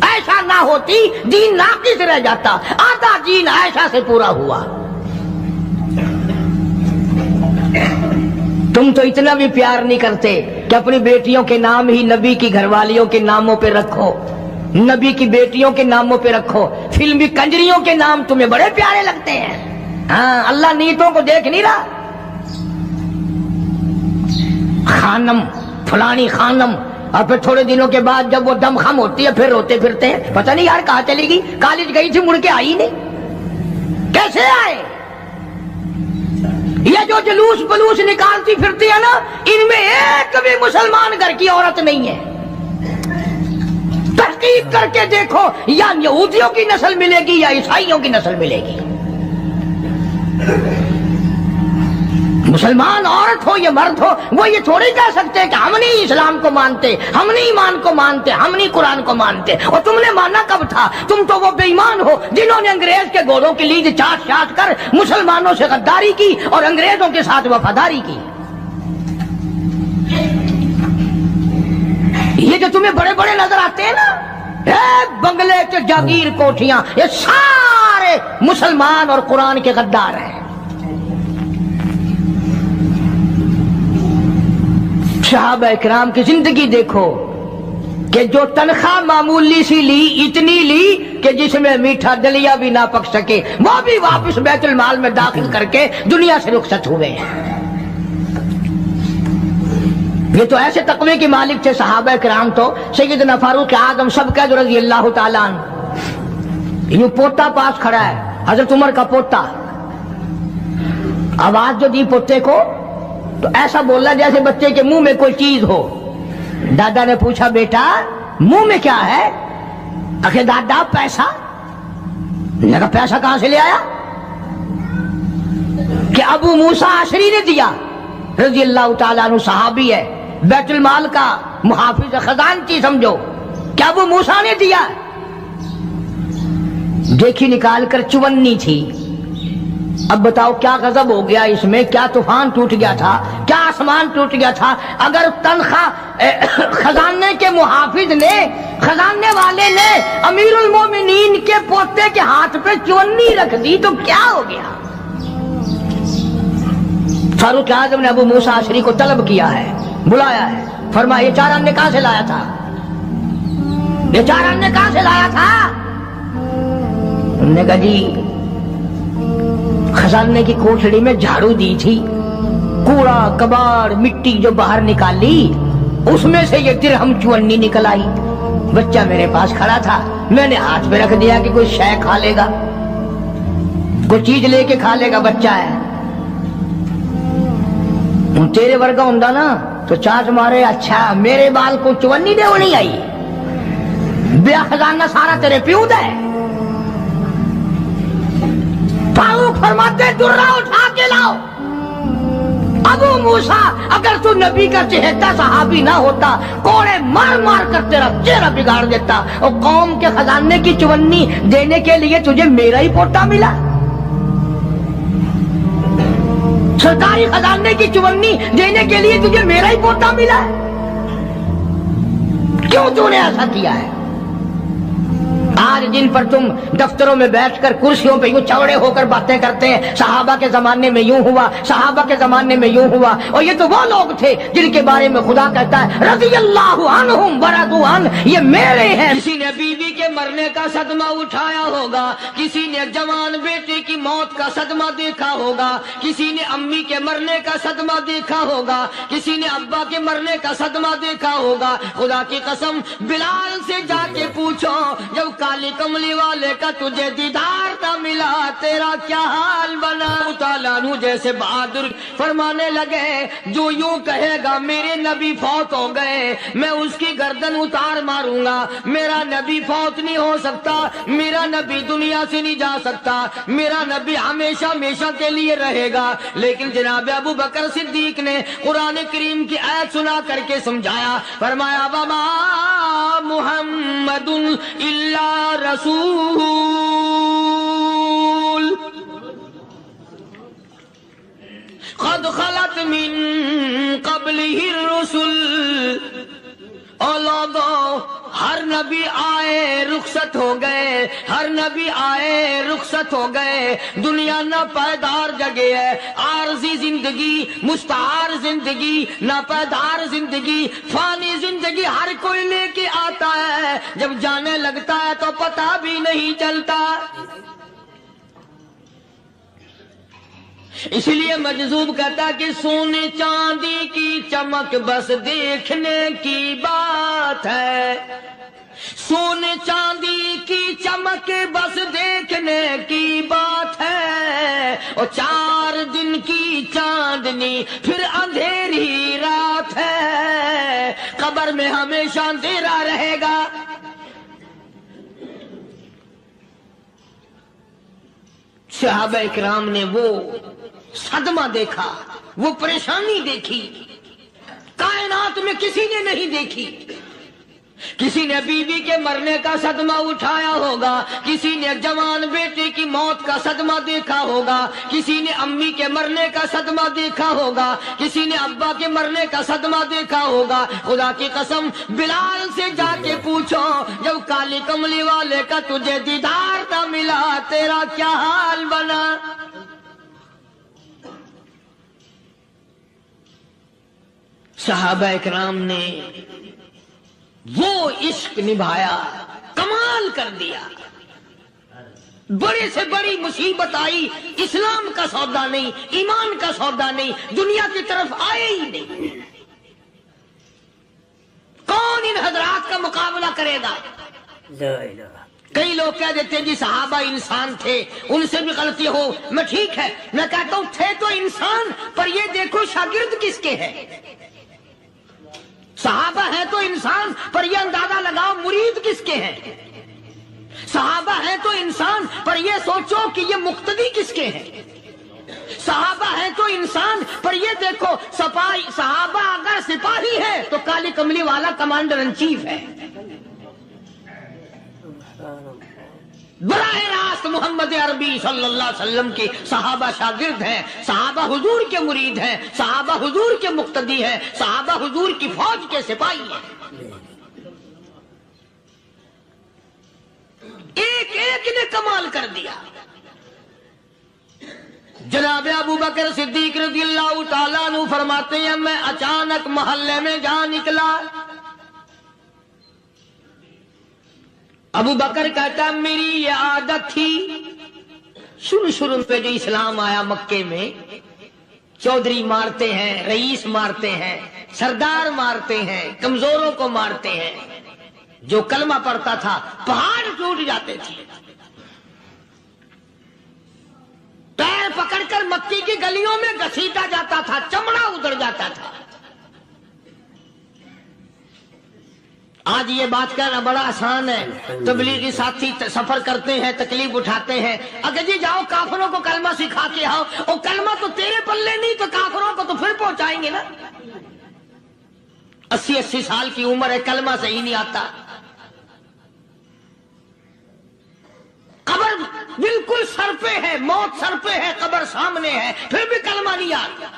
عائشہ نہ ہوتی دین ناقص رہ جاتا، آدھا دین عائشہ سے پورا ہوا۔ تم تو اتنا بھی پیار نہیں کرتے کہ اپنی بیٹیوں کے نام ہی نبی کی گھر والیوں کے ناموں پہ رکھو، نبی کی بیٹیوں کے ناموں پہ رکھو، فلمی کنجریوں کے نام تمہیں بڑے پیارے لگتے ہیں۔ ہاں اللہ نیتوں کو دیکھ نہیں رہا؟ خانم فلانی خانم، اور پھر تھوڑے دنوں کے بعد جب وہ دم خم ہوتی ہے پھر روتے پھرتے ہیں پتہ نہیں یار کہاں چلے گی، کالج گئی تھی مڑ کے آئی نہیں، کیسے آئے؟ یہ جو جلوس بلوس نکالتی پھرتی ہے نا ان میں ایک بھی مسلمان گھر کی عورت نہیں ہے۔ تحقیق کر کے دیکھو یا یہودیوں کی نسل ملے گی یا عیسائیوں کی نسل ملے گی۔ مسلمان عورت ہو یا مرد ہو وہ یہ تھوڑی کہہ سکتے کہ ہم نہیں اسلام کو مانتے، ہم نہیں ایمان کو مانتے، ہم نہیں قرآن کو مانتے۔ اور تم نے مانا کب تھا؟ تم تو وہ بے ایمان ہو جنہوں نے انگریز کے گھوڑوں کی لیج چاٹ چاٹ کر مسلمانوں سے غداری کی اور انگریزوں کے ساتھ وفاداری کی۔ یہ جو تمہیں بڑے بڑے نظر آتے ہیں نا بنگلے کے جاگیر کوٹھیاں، یہ سارے مسلمان اور قرآن کے غدار ہیں۔ صحابہ اکرام کی زندگی دیکھو کہ جو تنخواہ معمولی سی لی، اتنی لی کہ جس میں میٹھا دلیا بھی نہ پک سکے، وہ بھی واپس بیت المال میں داخل کر کے دنیا سے رخصت ہوئے ہیں۔ یہ تو ایسے تقوی کے مالک تھے صحابہ اکرام، تو سیدنا فاروق اعظم سب کا رضی اللہ تعالیٰ عنہ۔ یہ پوتا پاس کھڑا ہے، حضرت عمر کا پوتا، آواز جو دی پوتے کو تو ایسا بولا جیسے بچے کے منہ میں کوئی چیز ہو۔ دادا نے پوچھا بیٹا منہ میں کیا ہے؟ اکھے دادا پیسہ۔ نے کہا پیسہ کہاں سے لے آیا؟ کہ ابو موسیٰ عشری نے دیا، رضی اللہ تعالیٰ عنہ صحابی ہے، بیت المال کا محافظ خزانچی سمجھو، کہ ابو موسیٰ نے دیا۔ دیکھی نکال کر 54 تھی۔ اب بتاؤ کیا غضب ہو گیا اس میں، کیا طوفان ٹوٹ گیا تھا، کیا آسمان ٹوٹ گیا تھا اگر تنخواہ خزانے کے محافظ نے، خزانے والے نے امیر المومنین کے پوتے کے ہاتھ پہ 54 رکھ دی تو کیا ہو گیا؟ فاروق اعظم نے ابو موسیٰ عشری کو طلب کیا ہے، بلایا ہے، فرمایا یہ 4 آنے کہاں سے لایا تھا؟ یہ 4 آنے کہاں سے لایا تھا؟ انہوں نے کہا جی خزانے کی کوٹھڑی میں جھاڑو دی تھی، کوڑا کباڑ مٹی جو باہر نکالی اس میں سے یہ درہم 54 نکل آئی۔ بچہ میرے پاس کھڑا تھا، میں نے ہاتھ پہ رکھ دیا کہ کوئی شے کھا لے گا۔ کوئی چیز لے کے کھا لے گا، بچہ ہے. تیرے ورگا ہوں نا تو چاٹ مارے اچھا میرے بال کو چونی دے وہ نہیں آئی، بیا خزانہ سارا تیرے پیو دا ہے. فاروق فرماتے درہ اٹھا کے لاؤ. ابو موسیٰ اگر تو نبی کا چہتا صحابی نہ ہوتا کوڑے مار مار کر تیرا چہرہ بگاڑ دیتا. اور قوم کے خزانے کی چونی دینے کے لیے تجھے میرا ہی پوتا ملا، سرکاری خزانے کی چونی دینے کے لیے تجھے میرا ہی پوتا ملا. کیوں تو نے ایسا کیا ہے؟ آج جن پر تم دفتروں میں بیٹھ کر کرسیوں پہ یوں چوڑے ہو کر باتیں کرتے ہیں، صحابہ کے زمانے میں یوں ہوا، صحابہ کے زمانے میں یوں ہوا. اور یہ تو وہ لوگ تھے جن کے بارے میں خدا کہتا ہے رضی اللہ عنہم ورضوا عنہ، یہ میرے ہیں. کسی نے بیوی کے مرنے کا صدمہ اٹھایا ہوگا، کسی نے جوان بیٹے کی موت کا صدمہ دیکھا ہوگا، کسی نے امی کے مرنے کا صدمہ دیکھا ہوگا، کسی نے ابا کے مرنے کا صدمہ دیکھا ہوگا. خدا کی قسم بلال سے جا کے پوچھو جب کالی کملی والے کا تجھے دیدار نہ ملا تیرا کیا حال بنا. تعالیٰ عنہ جیسے بہادر فرمانے لگے جو یوں کہے گا میرے نبی فوت ہو گئے میں اس کی گردن اتار ماروں گا. میرا نبی فوت نہیں ہو سکتا، میرا نبی دنیا سے نہیں جا سکتا، میرا نبی ہمیشہ ہمیشہ کے لیے رہے گا. لیکن جناب ابو بکر صدیق نے قرآن کریم کی آیت سنا کر کے سمجھایا، فرمایا وما محمد الا رسول قد خلت من قبلہ الرسل. اولادو ہر نبی آئے رخصت ہو گئے، ہر نبی آئے رخصت ہو گئے. دنیا نہ پائیدار جگہ ہے، عارضی زندگی، مستعار زندگی، نہ پائیدار زندگی، فانی زندگی ہر کوئی لے کے آتا ہے، جب جانے لگتا ہے تو پتہ بھی نہیں چلتا. اس لیے مجذوب کہتا کہ سونے چاندی کی چمک بس دیکھنے کی بات ہے، سونے چاندی کی چمک بس دیکھنے کی بات ہے. اور 4 دن کی چاندنی پھر اندھیری رات ہے، قبر میں ہمیشہ اندھیرا رہے گا. صحابہ اکرام نے وہ صدمہ دیکھا، وہ پریشانی دیکھی، کائنات میں کسی نے نہیں دیکھی. کسی نے بیوی کے مرنے کا صدمہ اٹھایا ہوگا، کسی نے جوان بیٹے کی موت کا صدمہ دیکھا ہوگا، کسی نے امی کے مرنے کا صدمہ دیکھا ہوگا، کسی نے ابا کے مرنے کا صدمہ دیکھا ہوگا. خدا کی قسم بلال سے جا کے پوچھو جب کالی کملی والے کا تجھے دیدار نہ ملا تیرا کیا حال بنا. صحابہ اکرام نے وہ عشق نبھایا، کمال کر دیا. بڑے سے بڑی مصیبت آئی، اسلام کا سودا نہیں، ایمان کا سودا نہیں، دنیا کی طرف آئے ہی نہیں. کون ان حضرات کا مقابلہ کرے گا؟ کئی لوگ کہہ دیتے ہیں جی صحابہ انسان تھے، ان سے بھی غلطی ہو. میں ٹھیک ہے، میں کہتا ہوں تھے تو انسان، پر یہ دیکھو شاگرد کس کے ہیں. صحابہ ہیں تو انسان، پر یہ اندازہ لگاؤ مرید کس کے ہیں. صحابہ ہیں تو انسان، پر یہ سوچو کہ یہ مقتدی کس کے ہیں. صحابہ ہیں تو انسان، پر یہ دیکھو صحابہ اگر سپاہی ہے تو کالی کملی والا کمانڈر ان چیف ہے. براہ راست محمد عربی صلی اللہ علیہ وسلم کے صحابہ شاگرد ہیں، صحابہ حضور کے مرید ہیں، صحابہ حضور کے مقتدی ہیں، صحابہ حضور کی فوج کے سپاہی ہیں. ایک ایک نے کمال کر دیا. جناب ابو بکر صدیق رضی اللہ تعالیٰ عنہ فرماتے ہیں میں اچانک محلے میں جا نکلا. ابو بکر کہتا میری یہ عادت تھی، شروع پہ جو اسلام آیا مکے میں، چودھری مارتے ہیں، رئیس مارتے ہیں، سردار مارتے ہیں، کمزوروں کو مارتے ہیں. جو کلمہ پڑھتا تھا پہاڑ ٹوٹ جاتے تھے. مکی کی گلیوں میں گھسیٹا جاتا تھا، چمڑا ادھڑ جاتا تھا۔ آج یہ بات کہنا بڑا آسان ہے، تبلیغی ساتھی سفر کرتے ہیں، تکلیف اٹھاتے ہیں، اگر جی جاؤ کافروں کو کلمہ سکھا کے آؤ، اور کلمہ تو تیرے پلے نہیں تو کافروں کو تو پھر پہنچائیں گے نا۔ 80 سال کی عمر ہے، کلمہ صحیح نہیں آتا، قبر بالکل سر پہ ہے، موت سر پہ ہے، قبر سامنے ہے، پھر بھی کلمہ نہیں آتا۔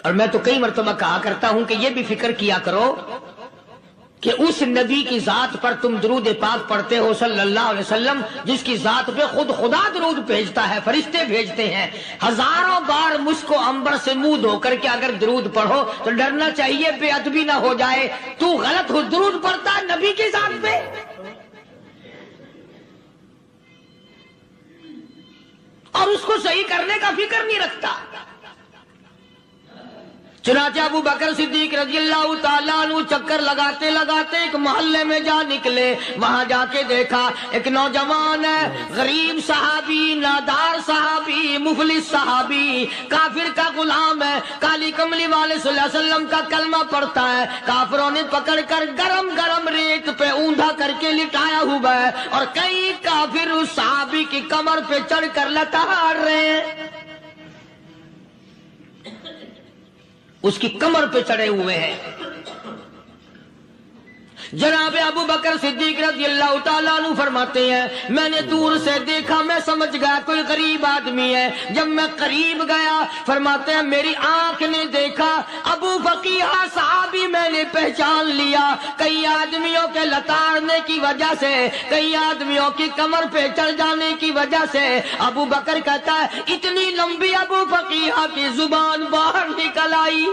اور میں تو کئی مرتبہ کہا کرتا ہوں کہ یہ بھی فکر کیا کرو کہ اس نبی کی ذات پر تم درود پاک پڑھتے ہو صلی اللہ علیہ وسلم، جس کی ذات پہ خود خدا درود بھیجتا ہے، فرشتے بھیجتے ہیں، ہزاروں بار مجھ کو عنبر سے منہ دھو کر کے اگر درود پڑھو تو ڈرنا چاہیے بے ادبی نہ ہو جائے، تو غلط ہو درود پڑھتا ہے نبی کی ذات پہ۔ اور اس کو صحیح کرنے کا فکر نہیں رکھتا۔ چنانچہ ابو بکر صدیق رضی اللہ تعالیٰ عنہ چکر لگاتے لگاتے ایک محلے میں جا نکلے، وہاں جا کے دیکھا ایک نوجوان ہے، غریب صحابی، نادار صحابی، مفلس صحابی، کافر کا غلام ہے، کالی کملی والے صلی اللہ علیہ وسلم کا کلمہ پڑھتا ہے، کافروں نے پکڑ کر گرم گرم ریت پہ اوندا کر کے لٹایا ہوا ہے، اور کئی کافر اس صحابی کی کمر پہ چڑھ کر لتاڑ رہے ہیں، اس کی کمر پہ چڑھے ہوئے ہیں۔ جناب ابو بکر صدیق رضی اللہ تعالیٰ عنہ فرماتے ہیں میں نے دور سے دیکھا، میں سمجھ گیا کوئی غریب آدمی ہے، جب میں قریب گیا فرماتے ہیں میری آنکھ نے دیکھا ابو فقیہ صحابی، میں نے پہچان لیا، کئی آدمیوں کے لتاڑنے کی وجہ سے، کئی آدمیوں کی کمر پہ چڑھ جانے کی وجہ سے ابو بکر کہتا ہے اتنی لمبی ابو فقیہ کی زبان باہر نکل آئی،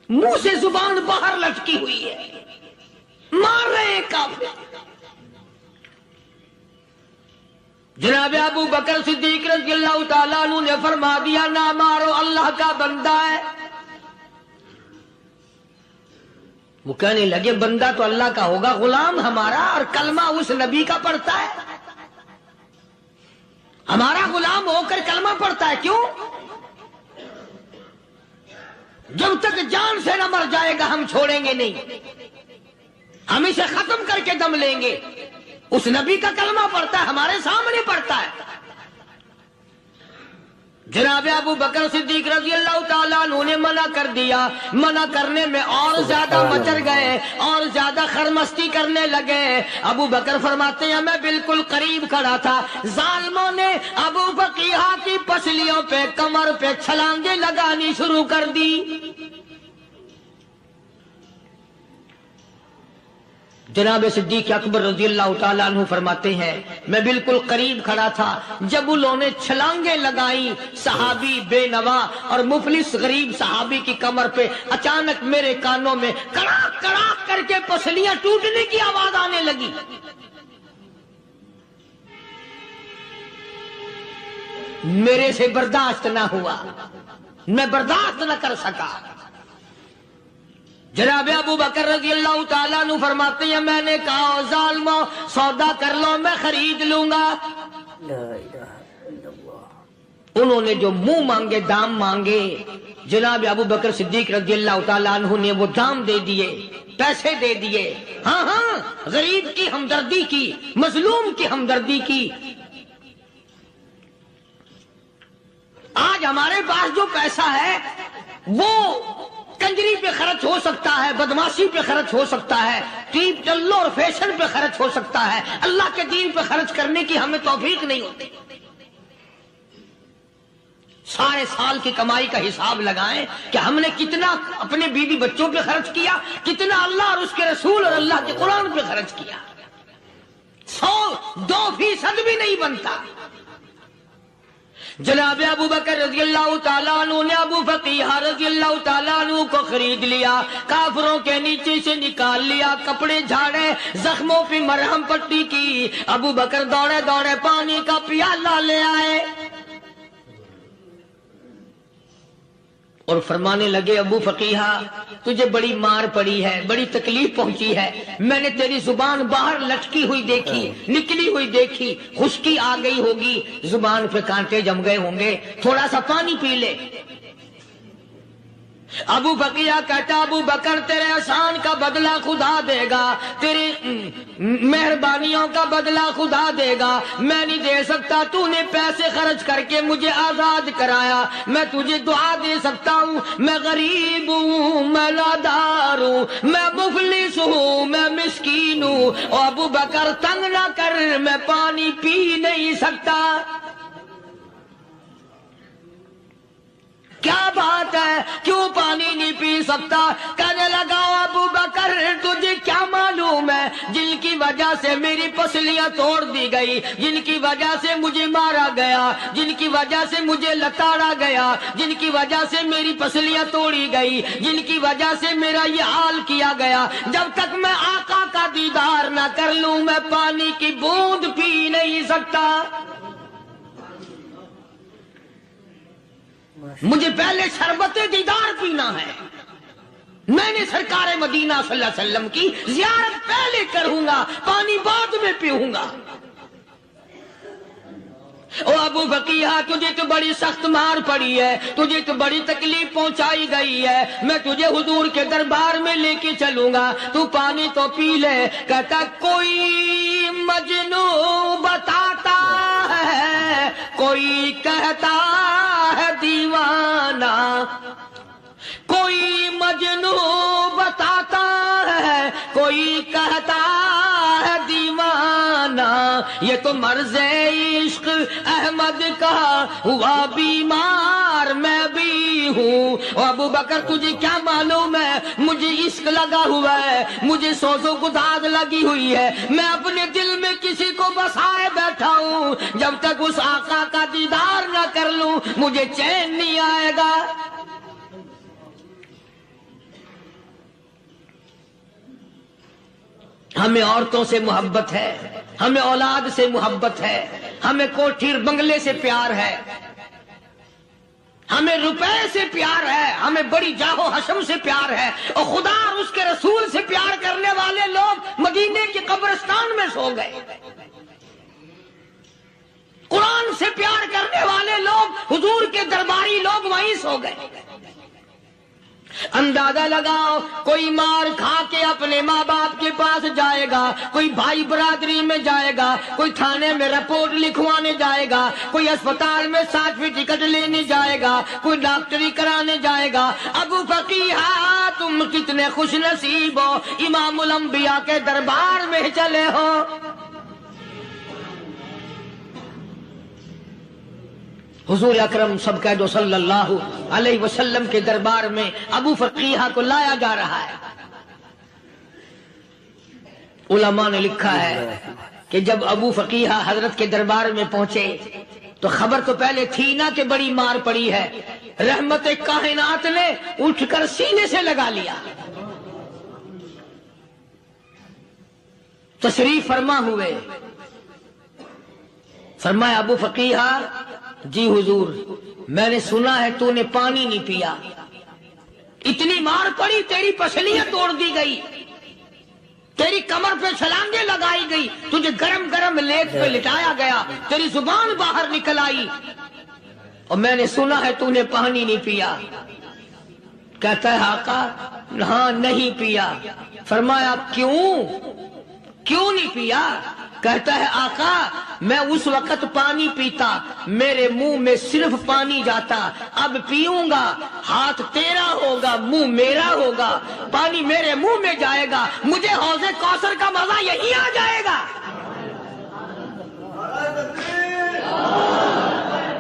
منہ سے زبان باہر لٹکی ہوئی ہے، مار رہے ہیں کافر۔ جناب ابو بکر صدیق رضی اللہ تعالیٰ عنہ نے فرما دیا نہ مارو، اللہ کا بندہ ہے۔ وہ کہنے لگے بندہ تو اللہ کا ہوگا، غلام ہمارا، اور کلمہ اس نبی کا پڑھتا ہے، ہمارا غلام ہو کر کلمہ پڑھتا ہے، کیوں؟ جب تک جان سے نہ مر جائے گا ہم چھوڑیں گے نہیں، ہم اسے ختم کر کے دم لیں گے۔ اس نبی کا کلمہ پڑھتا ہے، ہمارے سامنے پڑھتا ہے۔ جناب ابو بکر صدیق رضی اللہ تعالیٰ عنہ نے منع کر دیا، منع کرنے میں اور زیادہ مچر گئے، اور زیادہ خرمستی کرنے لگے۔ ابو بکر فرماتے ہیں میں بالکل قریب کھڑا تھا، ظالموں نے ابو فقیہ کی پسلیوں پہ، کمر پہ چھلانگیں لگانی شروع کر دی۔ جناب صدیق اکبر رضی اللہ تعالیٰ عنہ فرماتے ہیں میں بالکل قریب کھڑا تھا، جب انہوں نے چھلانگیں لگائیں صحابی بے نوا اور مفلس غریب صحابی کی کمر پہ، اچانک میرے کانوں میں کڑاک کڑاک کر کے پسلیاں ٹوٹنے کی آواز آنے لگی۔ میرے سے برداشت نہ ہوا، میں برداشت نہ کر سکا۔ جناب ابو بکر رضی اللہ تعالیٰ عنہ فرماتے ہیں میں نے کہا ظالمو سودا کر لو، میں خرید لوں گا۔ انہوں نے جو منہ مانگے، دام مانگے، جناب ابو بکر صدیق رضی اللہ تعالیٰ عنہ نے وہ دام دے دیے، پیسے دے دیے۔ ہاں ہاں، غریب کی ہمدردی کی، مظلوم کی ہمدردی کی۔ آج ہمارے پاس جو پیسہ ہے وہ کنجری پہ خرچ ہو سکتا ہے، بدماشی پہ خرچ ہو سکتا ہے، ٹیپ ٹلو اور فیشن پہ خرچ ہو سکتا ہے، اللہ کے دین پہ خرچ کرنے کی ہمیں توفیق نہیں ہوتی۔ سارے سال کی کمائی کا حساب لگائیں کہ ہم نے کتنا اپنے بیوی بچوں پہ خرچ کیا، کتنا اللہ اور اس کے رسول اور اللہ کے قرآن پہ خرچ کیا، 100-2% بھی نہیں بنتا۔ جناب ابو بکر رضی اللہ تعالیٰ عنہ نے ابو فقیہ رضی اللہ تعالیٰ عنہ کو خرید لیا، کافروں کے نیچے سے نکال لیا، کپڑے جھاڑے، زخموں پہ مرہم پٹی کی۔ ابو بکر دوڑے دوڑے پانی کا پیالہ لے آئے، اور فرمانے لگے ابو فقیہہ تجھے بڑی مار پڑی ہے، بڑی تکلیف پہنچی ہے، میں نے تیری زبان باہر لٹکی ہوئی دیکھی، نکلی ہوئی دیکھی، خشکی آ گئی ہوگی، زبان پہ کانٹے جم گئے ہوں گے، تھوڑا سا پانی پی لے۔ ابو فقیہ کہتا ابو بکر تیرے احسان کا بدلہ خدا دے گا، تیری مہربانیوں کا بدلہ خدا دے گا، میں نہیں دے سکتا، تو نے پیسے خرچ کر کے مجھے آزاد کرایا، میں تجھے دعا دے سکتا ہوں، میں غریب ہوں، میں نادار ہوں، میں مفلس ہوں، میں مسکین ہوں، اور ابو بکر تنگ نہ کر، میں پانی پی نہیں سکتا۔ کیا بات ہے، کیوں پانی نہیں پی سکتا؟ کہنے لگا ابو بکر تجھے کیا معلوم ہے جن کی وجہ سے میری پسلیاں توڑ دی گئی، جن کی وجہ سے مجھے مارا گیا، جن کی وجہ سے مجھے لتاڑا گیا، جن کی وجہ سے میری پسلیاں توڑی گئی، جن کی وجہ سے میرا یہ حال کیا گیا، جب تک میں آقا کا دیدار نہ کر لوں میں پانی کی بوند پی نہیں سکتا۔ مجھے پہلے شربت دیدار پینا ہے، میں نے سرکار مدینہ صلی اللہ علیہ وسلم کی زیارت پہلے کروں گا، پانی بعد میں پیوں گا۔ او ابو فقیہ تجھے تو بڑی سخت مار پڑی ہے، تجھے تو بڑی تکلیف پہنچائی گئی ہے، میں تجھے حضور کے دربار میں لے کے چلوں گا، تو پانی تو پی لے۔ کہتا کوئی مجنون بتاتا ہے، کوئی کہتا ہے دیوانہ، کوئی مجنون بتاتا ہے، کوئی کہتا ہے دیوانہ، یہ تو مرض عشق احمد کا ہوا بیمار میں بھی ہوں۔ اور ابو بکر تجھے کیا معلوم ہے مجھے عشق لگا ہوا ہے، مجھے سوز و گداز لگی ہوئی ہے، میں اپنے دل میں کسی کو بسائے بیٹھا ہوں، جب تک اس آقا کا دیدار نہ کر لوں مجھے چین نہیں آئے گا۔ ہمیں عورتوں سے محبت ہے، ہمیں اولاد سے محبت ہے، ہمیں کوٹھی بنگلے سے پیار ہے، ہمیں روپے سے پیار ہے، ہمیں بڑی جاہ و حشم سے پیار ہے، اور خدا اور اس کے رسول سے پیار کرنے والے لوگ مدینے کے قبرستان میں سو گئے، قرآن سے پیار کرنے والے لوگ حضور کے درباری لوگ وہیں سو گئے۔ اندازہ لگاؤ کوئی مار کھا کے اپنے ماں باپ کے پاس جائے گا، کوئی بھائی برادری میں جائے گا، کوئی تھانے میں رپورٹ لکھوانے جائے گا، کوئی اسپتال میں سرٹیفکیٹ لینے جائے گا، کوئی ڈاکٹری کرانے جائے گا۔ ابو فقیہ تم کتنے خوش نصیب ہو، امام الانبیاء کے دربار میں چلے ہو۔ حضور اکرم سب کہہ دو صلی اللہ علیہ وسلم کے دربار میں ابو فقیہ کو لایا جا رہا ہے۔ علماء نے لکھا ہے کہ جب ابو فقیہ حضرت کے دربار میں پہنچے تو خبر تو پہلے تھی نا کہ بڑی مار پڑی ہے، رحمت کائنات نے اٹھ کر سینے سے لگا لیا، تشریف فرما ہوئے، فرمایا ابو فقیہ جی حضور میں نے سنا ہے تو نے پانی نہیں پیا، اتنی مار پڑی تیری پسلیاں توڑ دی گئی، تیری کمر پہ چھلانگیں لگائی گئی، تجھے گرم گرم لیٹ پہ لٹایا گیا، تیری زبان باہر نکل آئی، اور میں نے سنا ہے تو نے پانی نہیں پیا۔ کہتا ہے آقا ہاں نہیں پیا۔ فرمایا کیوں نہیں پیا؟ کہتا ہے آقا میں اس وقت پانی پیتا میرے منہ میں صرف پانی جاتا، اب پیوں گا ہاتھ تیرا ہوگا منہ میرا ہوگا، پانی میرے منہ میں جائے گا، مجھے حوض کوثر کا مزہ یہی آ جائے گا،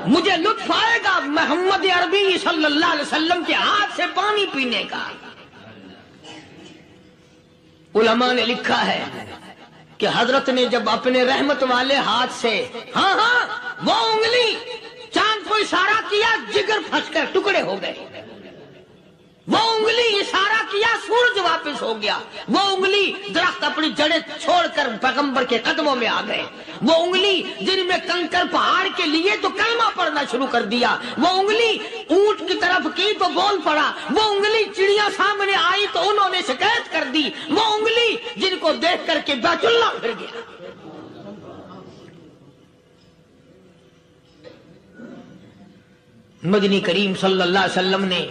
مجھے لطف آئے گا محمد عربی صلی اللہ علیہ وسلم کے ہاتھ سے پانی پینے کا۔ علماء نے لکھا ہے کہ حضرت نے جب اپنے رحمت والے ہاتھ سے ہاں وہ انگلی چاند کو اشارہ کیا، جگر پھنس کر ٹکڑے ہو گئے، وہ انگلی اشارہ کیا، سورج واپس ہو گیا، وہ انگلی درخت اپنے اپنی جڑیں چھوڑ کر پیغمبر کے قدموں میں آ گئے. وہ انگلی جن میں کنکر پہاڑ کے لیے تو کلمہ پڑھنا شروع کر دیا. وہ انگلی اونٹ کی طرف کی تو بول پڑا. وہ انگلی چڑیا سامنے آئی تو انہوں نے شکایت کر دی. وہ انگلی جن کو دیکھ کر کے بیت اللہ پھر گیا. مدنی کریم صلی اللہ علیہ وسلم نے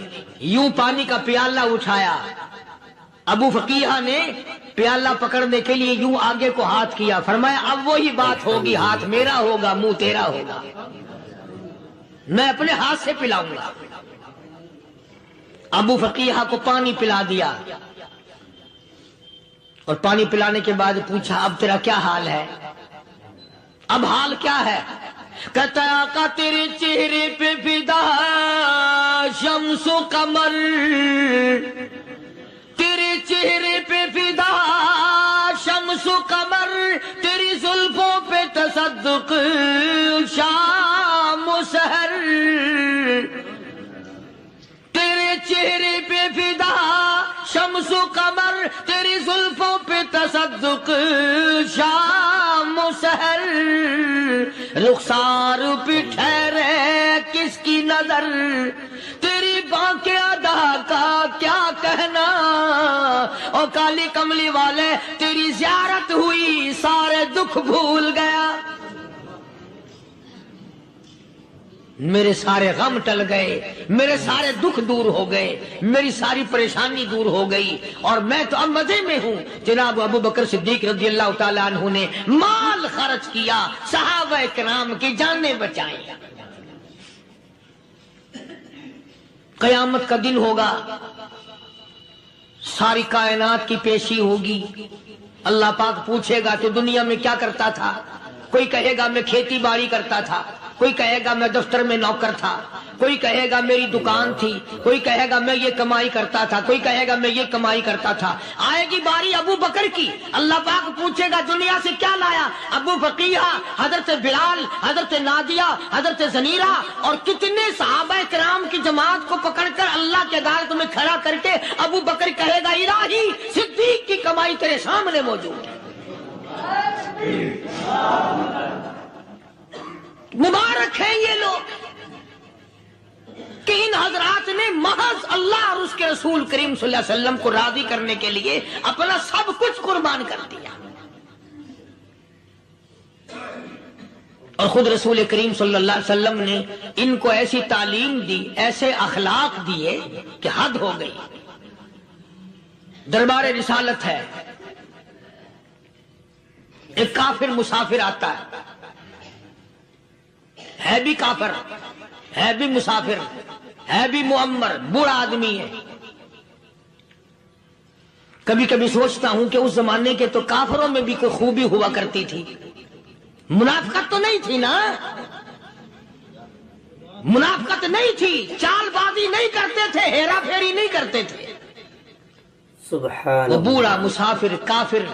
یوں پانی کا پیالہ اٹھایا. ابو فقیہ نے پیالہ پکڑنے کے لیے یوں آگے کو ہاتھ کیا. فرمایا اب وہی بات ہوگی, ہاتھ میرا ہوگا منہ تیرا ہوگا, میں اپنے ہاتھ سے پلاؤں گا. ابو فقیہ کو پانی پلا دیا اور پانی پلانے کے بعد پوچھا اب تیرا کیا حال ہے؟ اب حال کیا ہے؟ کہتا آقا تیرے چہرے پہ فدا شمس و قمر, تیرے چہرے پہ فدا شمس و قمر, تیری زلفوں پہ تصدق شام و سحر, تیرے چہرے پہ فدا شمس و قمر, تیری زلفوں پہ تصدق شام و سحر, رخسار پہ ٹھہرے کس کی نظر, تیری بانکیں ادا کا کیا کہنا, اور کالی کملی والے تیری زیارت ہوئی سارے دکھ بھول گیا. میرے سارے غم ٹل گئے, میرے سارے دکھ دور ہو گئے, میری ساری پریشانی دور ہو گئی, اور میں تو اب مزے میں ہوں. جناب ابو بکر صدیق رضی اللہ تعالیٰ عنہ نے مال خرچ کیا, صحابہ کرام کی جانیں بچائیں. قیامت کا دن ہوگا, ساری کائنات کی پیشی ہوگی. اللہ پاک پوچھے گا تو دنیا میں کیا کرتا تھا؟ کوئی کہے گا میں کھیتی باڑی کرتا تھا, کوئی کہے گا میں دفتر میں نوکر تھا, کوئی کہے گا میری دکان تھی, کوئی کہے گا میں یہ کمائی کرتا تھا, کوئی کہے گا میں یہ کمائی کرتا تھا. آئے گی باری ابو بکر کی, اللہ پاک پوچھے گا دنیا سے کیا لایا؟ ابو فقیہ, حضرت بلال, حضرت نادیہ, حضرت زنیرہ اور کتنے صحابہ کرام کی جماعت کو پکڑ کر اللہ کے عدالت میں کھڑا کر کے ابو بکر کہے گا الہی صدیق کی کمائی تیرے سامنے موجود ہے. مبارک ہیں یہ لوگ کہ ان حضرات نے محض اللہ اور اس کے رسول کریم صلی اللہ علیہ وسلم کو راضی کرنے کے لیے اپنا سب کچھ قربان کر دیا. اور خود رسول کریم صلی اللہ علیہ وسلم نے ان کو ایسی تعلیم دی, ایسے اخلاق دیے کہ حد ہو گئی. دربار رسالت ہے, ایک کافر مسافر آتا ہے بھی کافر, ہے بھی مسافر, ہے بھی معمر, بوڑھا آدمی ہے. کبھی کبھی سوچتا ہوں کہ اس زمانے کے تو کافروں میں بھی کوئی خوبی ہوا کرتی تھی. منافقت تو نہیں تھی نا, منافقت نہیں تھی, چال بازی نہیں کرتے تھے, ہیرا پھیری نہیں کرتے تھے. وہ بوڑھا مسافر کافر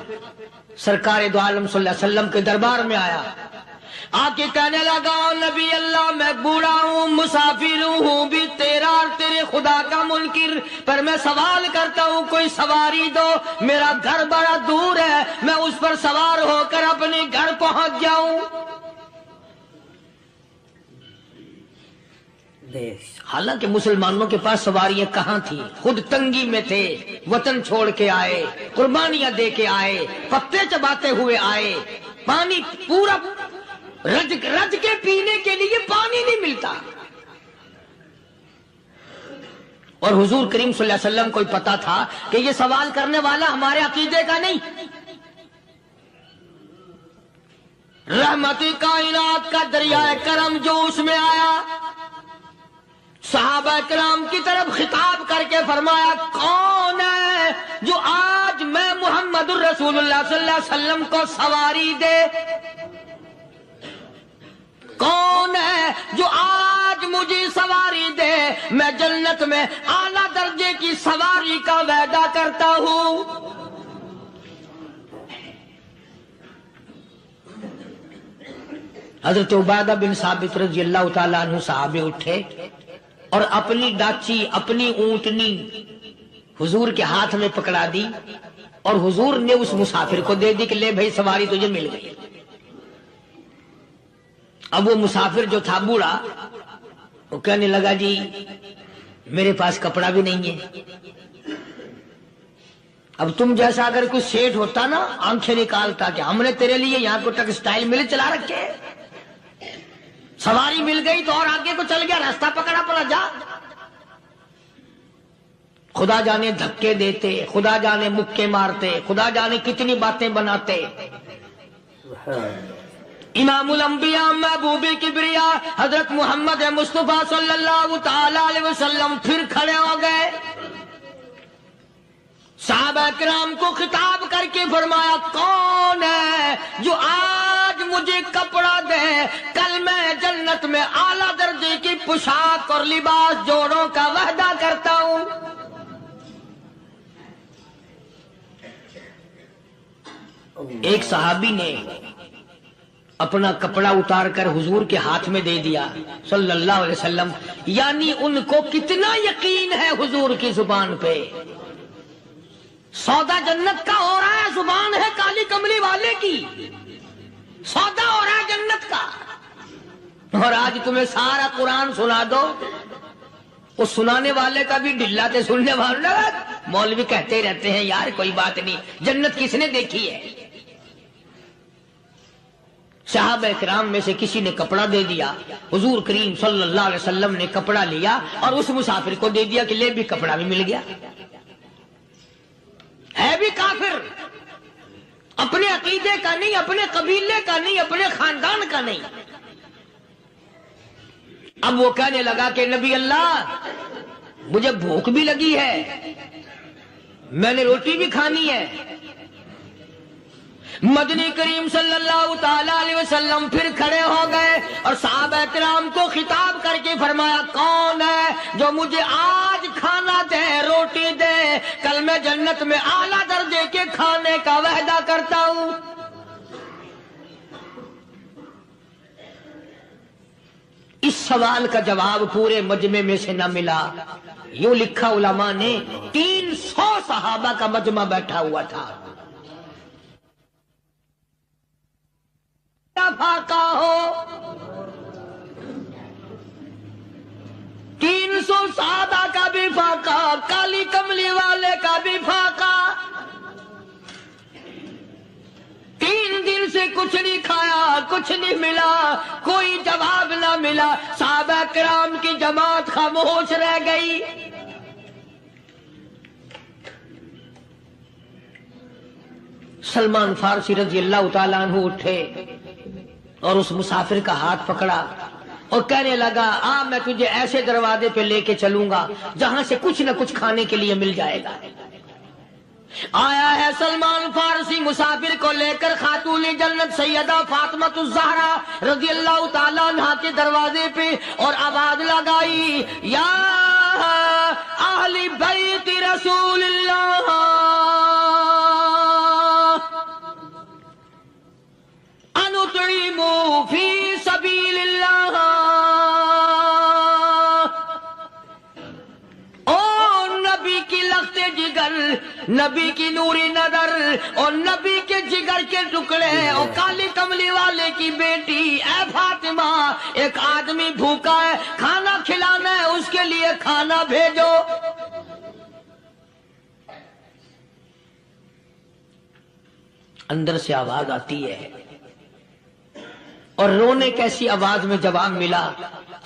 سرکار دو عالم صلی اللہ علیہ وسلم کے دربار میں آیا, آ کے کہنے لگا نبی اللہ میں بوڑھا ہوں, مسافر ہوں بھی تیرا اور تیرے خدا کا منکر, پر میں سوال کرتا ہوں کوئی سواری دو, میرا گھر بڑا دور ہے, میں اس پر سوار ہو کر اپنے گھر پہنچ جاؤں. حالانکہ مسلمانوں کے پاس سواریاں کہاں تھی, خود تنگی میں تھے, وطن چھوڑ کے آئے, قربانیاں دے کے آئے, پتے چباتے ہوئے آئے, پانی پورا رج کے پینے کے لیے پانی نہیں ملتا. اور حضور کریم صلی اللہ علیہ وسلم کو پتا تھا کہ یہ سوال کرنے والا ہمارے عقیدے کا نہیں. رحمت کائنات کا دریائے کرم جوش میں آیا, صحابہ کرام کی طرف خطاب کر کے فرمایا کون ہے جو آج میں محمد الرسول اللہ صلی اللہ علیہ وسلم کو سواری دے, کون ہے جو آج مجھے سواری دے, میں جنت میں اعلیٰ درجے کی سواری کا وعدہ کرتا ہوں. حضرت عبادہ بن ثابت رضی اللہ تعالیٰ عنہ صحابے اٹھے اور اپنی ڈاچی, اپنی اونٹنی حضور کے ہاتھ میں پکڑا دی اور حضور نے اس مسافر کو دے دی کہ لے بھائی سواری تجھے مل گئی۔ اب وہ مسافر جو تھا بوڑھا، وہ کہنے لگا جی میرے پاس کپڑا بھی نہیں ہے۔ اب تم جیسا اگر کوئی سیٹ ہوتا نا، آنکھیں نکالتا کہ ہم نے تیرے لیے یہاں کو ٹیکسٹائل مل چلا رکھے، سواری مل گئی تو اور آگے کو چل گیا، راستہ پکڑا پڑا جا۔ خدا جانے دھکے دیتے، خدا جانے مکے مارتے، خدا جانے کتنی باتیں بناتے۔ امام الانبیاء محبوب کبریا حضرت محمد مصطفیٰ صلی اللہ تعالی علیہ وسلم پھر کھڑے ہو گئے، صحابہ کرام کو خطاب کر کے فرمایا کون ہے جو آج مجھے کپڑا دے، کل میں جنت میں اعلیٰ درجے کی پوشاک اور لباس جوڑوں کا وعدہ کرتا ہوں۔ ایک صحابی نے اپنا کپڑا اتار کر حضور کے ہاتھ میں دے دیا صلی اللہ علیہ وسلم، یعنی ان کو کتنا یقین ہے حضور کی زبان پہ۔ سودا جنت کا ہو رہا ہے، زبان ہے کالی کملی والے کی، سودا ہو رہا ہے جنت کا۔ اور آج تمہیں سارا قرآن سنا دو، اس سنانے والے کا بھی ڈلا تے سننے والا، مولوی کہتے رہتے ہیں یار کوئی بات نہیں، جنت کس نے دیکھی ہے؟ صحابہ کرام میں سے کسی نے کپڑا دے دیا، حضور کریم صلی اللہ علیہ وسلم نے کپڑا لیا اور اس مسافر کو دے دیا کہ لے بھی کپڑا بھی مل گیا۔ ہے بھی کافر، اپنے عقیدے کا نہیں، اپنے قبیلے کا نہیں، اپنے خاندان کا نہیں۔ اب وہ کہنے لگا کہ نبی اللہ مجھے بھوک بھی لگی ہے، میں نے روٹی بھی کھانی ہے۔ مدنی کریم صلی اللہ تعالی علیہ وسلم پھر کھڑے ہو گئے اور صحابہ کرام کو خطاب کر کے فرمایا کون ہے جو مجھے آج کھانا دے، روٹی دے، کل میں جنت میں اعلیٰ درجے کے کھانے کا وعدہ کرتا ہوں۔ اس سوال کا جواب پورے مجمع میں سے نہ ملا۔ یوں لکھا علماء نے 300 صحابہ کا مجمع بیٹھا ہوا تھا۔ فاقہ ہو 300 صحابہ کا بھی فاقہ، کالی کملی والے کا بھی فاقہ، 3 دن سے کچھ نہیں کھایا، کچھ نہیں ملا، کوئی جواب نہ ملا، صحابہ کرام کی جماعت خاموش رہ گئی۔ سلمان فارسی رضی اللہ تعالیٰ عنہ اٹھے اور اس مسافر کا ہاتھ پکڑا اور کہنے لگا میں تجھے ایسے دروازے پہ لے کے چلوں گا جہاں سے کچھ نہ کچھ کھانے کے لیے مل جائے گا۔ آیا ہے سلمان فارسی مسافر کو لے کر خاتون جنت سیدہ فاطمہ الزہرا رضی اللہ تعالیٰ عنہا کے دروازے پہ اور آواز لگائی یا اہل بیت رسول اللہ انطعموا فی سبیل اللہ۔ او نبی کی لخت جگر، نبی کی نوری نظر اور نبی کے جگر کے ٹکڑے اور کالی کملی والے کی بیٹی اے فاطمہ، ایک آدمی بھوکا ہے، کھانا کھلانا ہے، اس کے لیے کھانا بھیجو۔ اندر سے آواز آتی ہے اور رونے کیسی آواز میں جواب ملا۔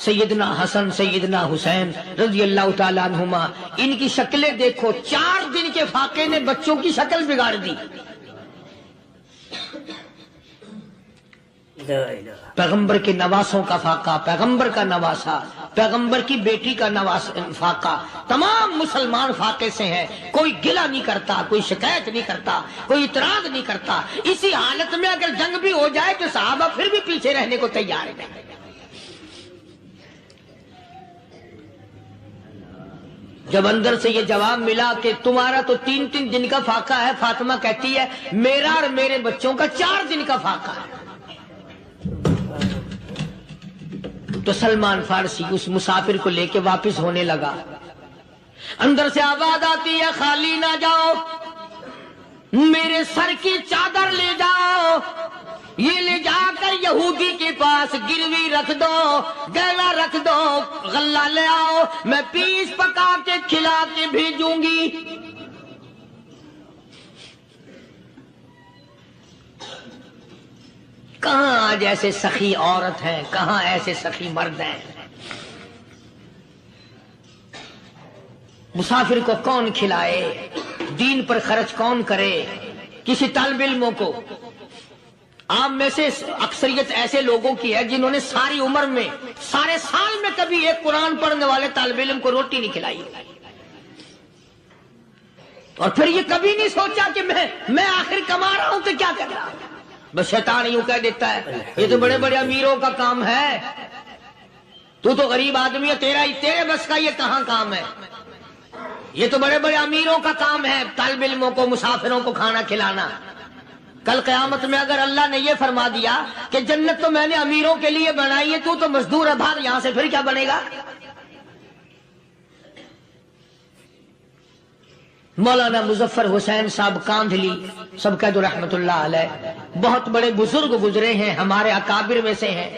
سیدنا حسن سیدنا حسین رضی اللہ تعالیٰ عنہما، ان کی شکلیں دیکھو، 4 دن کے فاقے نے بچوں کی شکل بگاڑ دی۔ پیغمبر کے نواسوں کا فاقہ، پیغمبر کا نواسا، پیغمبر کی بیٹی کا فاقہ، تمام مسلمان فاقے سے ہیں، کوئی گلہ نہیں کرتا، کوئی شکایت نہیں کرتا، کوئی اعتراض نہیں کرتا۔ اسی حالت میں اگر جنگ بھی ہو جائے تو صحابہ پھر بھی پیچھے رہنے کو تیار ہیں۔ جب اندر سے یہ جواب ملا کہ تمہارا تو 3 دن کا فاقہ ہے، فاطمہ کہتی ہے میرا اور میرے بچوں کا 4 دن کا فاقہ ہے، تو سلمان فارسی اس مسافر کو لے کے واپس ہونے لگا۔ اندر سے آواز آتی ہے خالی نہ جاؤ، میرے سر کی چادر لے جاؤ، یہ لے جا کر یہودی کے پاس گروی رکھ دو، گہنا رکھ دو، غلہ لے آؤ، میں پیس پکا کے کھلا کے بھیجوں گی۔ کہاں آج ایسے سخی عورت ہیں، کہاں ایسے سخی مرد ہیں؟ مسافر کو کون کھلائے، دین پر خرچ کون کرے؟ کسی طالب علموں کو، آپ میں سے اکثریت ایسے لوگوں کی ہے جنہوں نے ساری عمر میں، سارے سال میں کبھی ایک قرآن پڑھنے والے طالب علم کو روٹی نہیں کھلائی، اور پھر یہ کبھی نہیں سوچا کہ میں آخر کما رہا ہوں تو کیا کر رہا ہوں۔ بس شیطان یوں کہہ دیتا ہے یہ تو بڑے بڑے امیروں کا کام ہے، تو غریب آدمی ہے، تیرے بس کا یہ کہاں کام ہے؟ یہ تو بڑے بڑے امیروں کا کام ہے طالب علموں کو، مسافروں کو کھانا کھلانا۔ کل قیامت میں اگر اللہ نے یہ فرما دیا کہ جنت تو میں نے امیروں کے لیے بنائی ہے، تو مزدور ہے، بھاگ یہاں سے، پھر کیا بنے گا؟ مولانا مظفر حسین صاحب کاندھلی، سب کہہ دو رحمت اللہ علیہ، بہت بڑے بزرگ گزرے ہیں، ہمارے اکابر میں سے ہیں۔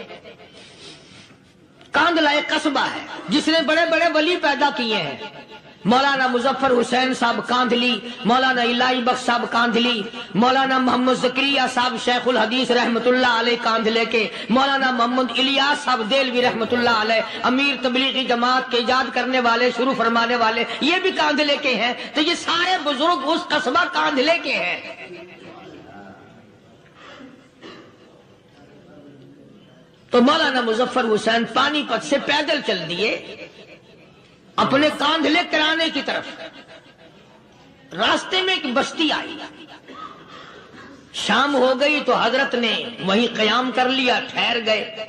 کاندھلا ایک قصبہ ہے جس نے بڑے بڑے ولی پیدا کیے ہیں۔ مولانا مظفر حسین صاحب کاندھلی، مولانا الہی بخش صاحب کاندھلی، مولانا محمد زکریا صاحب شیخ الحدیث رحمت اللہ علیہ کاندھلے کے، مولانا محمد الیاس صاحب دہلوی رحمت اللہ علیہ امیر تبلیغی جماعت کے ایجاد کرنے والے، شروع فرمانے والے، یہ بھی کاندھلے کے ہیں۔ تو یہ سارے بزرگ اس قصبہ کاندھلے کے ہیں۔ تو مولانا مظفر حسین پانی پت سے پیدل چل دیے اپنے کاندھلے کرانے کی طرف۔ راستے میں ایک بستی آئی، شام ہو گئی تو حضرت نے وہیں قیام کر لیا، ٹھہر گئے،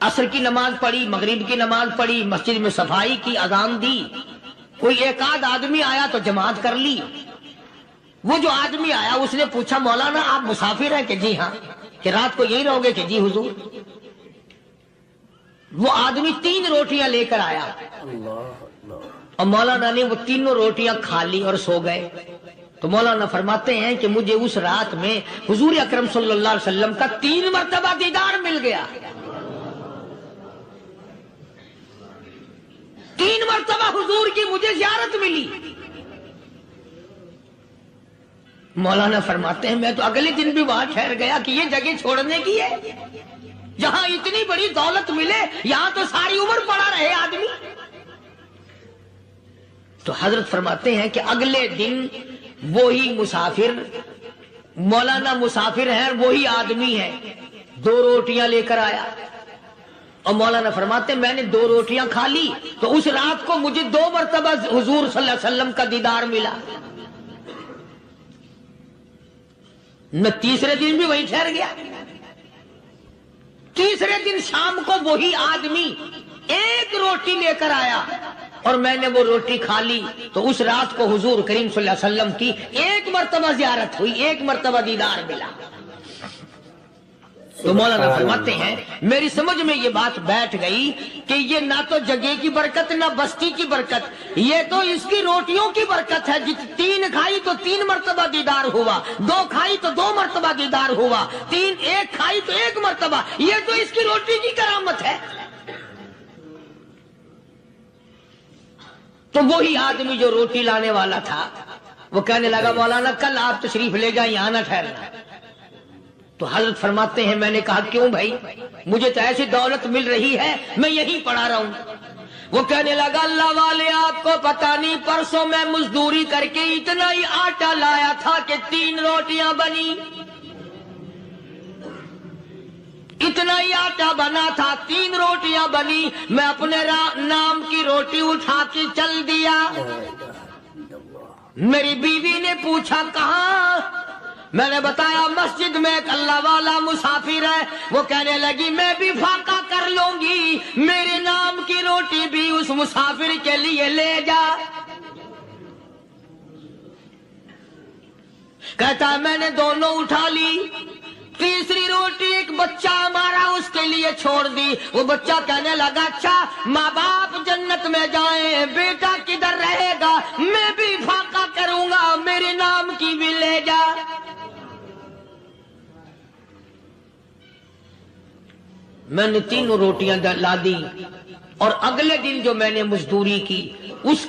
عصر کی نماز پڑھی، مغرب کی نماز پڑھی، مسجد میں صفائی کی، اذان دی، کوئی ایک آدھ آدمی آیا تو جماعت کر لی۔ وہ جو آدمی آیا اس نے پوچھا مولانا آپ مسافر ہیں؟ کہ جی ہاں۔ کہ رات کو یہی رہو گے؟ کہ جی حضور۔ وہ آدمی 3 روٹیاں لے کر آیا اور مولانا نے وہ تینوں روٹیاں کھا لی اور سو گئے۔ تو مولانا فرماتے ہیں کہ مجھے اس رات میں حضور اکرم صلی اللہ علیہ وسلم کا 3 مرتبہ دیدار مل گیا، 3 مرتبہ حضور کی مجھے زیارت ملی۔ مولانا فرماتے ہیں میں تو اگلے دن بھی وہاں ٹھہر گیا کہ یہ جگہ چھوڑنے کی ہے، جہاں اتنی بڑی دولت ملے یہاں تو ساری عمر پڑا رہے آدمی۔ تو حضرت فرماتے ہیں کہ اگلے دن وہی مسافر، مولانا مسافر ہیں، وہی آدمی ہے، 2 روٹیاں لے کر آیا اور مولانا فرماتے ہیں میں نے 2 روٹیاں کھا لی تو اس رات کو مجھے 2 مرتبہ حضور صلی اللہ علیہ وسلم کا دیدار ملا۔ میں تیسرے دن بھی وہیں ٹھہر گیا، تیسرے دن شام کو وہی آدمی 1 روٹی لے کر آیا اور میں نے وہ روٹی کھا لی تو اس رات کو حضور کریم صلی اللہ علیہ وسلم کی 1 مرتبہ زیارت ہوئی، 1 مرتبہ دیدار ملا۔ تو مولانا فرماتے ہیں میری سمجھ میں یہ بات بیٹھ گئی کہ یہ نہ تو جگہ کی برکت نہ بستی کی برکت، یہ تو اس کی روٹیوں کی برکت ہے۔ 3 کھائی تو 3 مرتبہ دیدار ہوا، 2 کھائی تو 2 مرتبہ دیدار ہوا، 1 کھائی تو 1 مرتبہ، یہ تو اس کی روٹی کی کرامت ہے۔ تو وہی آدمی جو روٹی لانے والا تھا وہ کہنے لگا مولانا کل آپ تشریف لے جائیں، یہاں نہ ٹھہرنا۔ تو حضرت فرماتے ہیں میں نے کہا کیوں بھائی، مجھے تو ایسی دولت مل رہی ہے میں یہیں پڑا رہا ہوں۔ وہ کہنے لگا اللہ والے آپ کو پتہ نہیں، پرسوں میں مزدوری کر کے اتنا ہی آٹا لایا تھا کہ 3 روٹیاں بنی، اتنا ہی آٹا بنا تھا، 3 روٹیاں بنی، میں اپنے نام کی روٹی اٹھا کے چل دیا۔ میری بیوی نے پوچھا کہاں؟ میں نے بتایا مسجد میں ایک اللہ والا مسافر ہے۔ وہ کہنے لگی میں بھی فاقہ کر لوں گی، میرے نام کی روٹی بھی اس مسافر کے لیے لے جا۔ کہتا ہے میں نے دونوں اٹھا لی، تیسری روٹی ایک بچہ ہمارا اس کے لیے چھوڑ دی۔ وہ بچہ کہنے لگا اچھا ماں باپ جنت میں جائیں، بیٹا کدھر رہے گا؟ میں بھی فاقہ کروں گا میرے نام کی بھی لے جا۔ میں نے 3 روٹیاں لا دی، اور اگلے دن جو میں نے مزدوری کی اس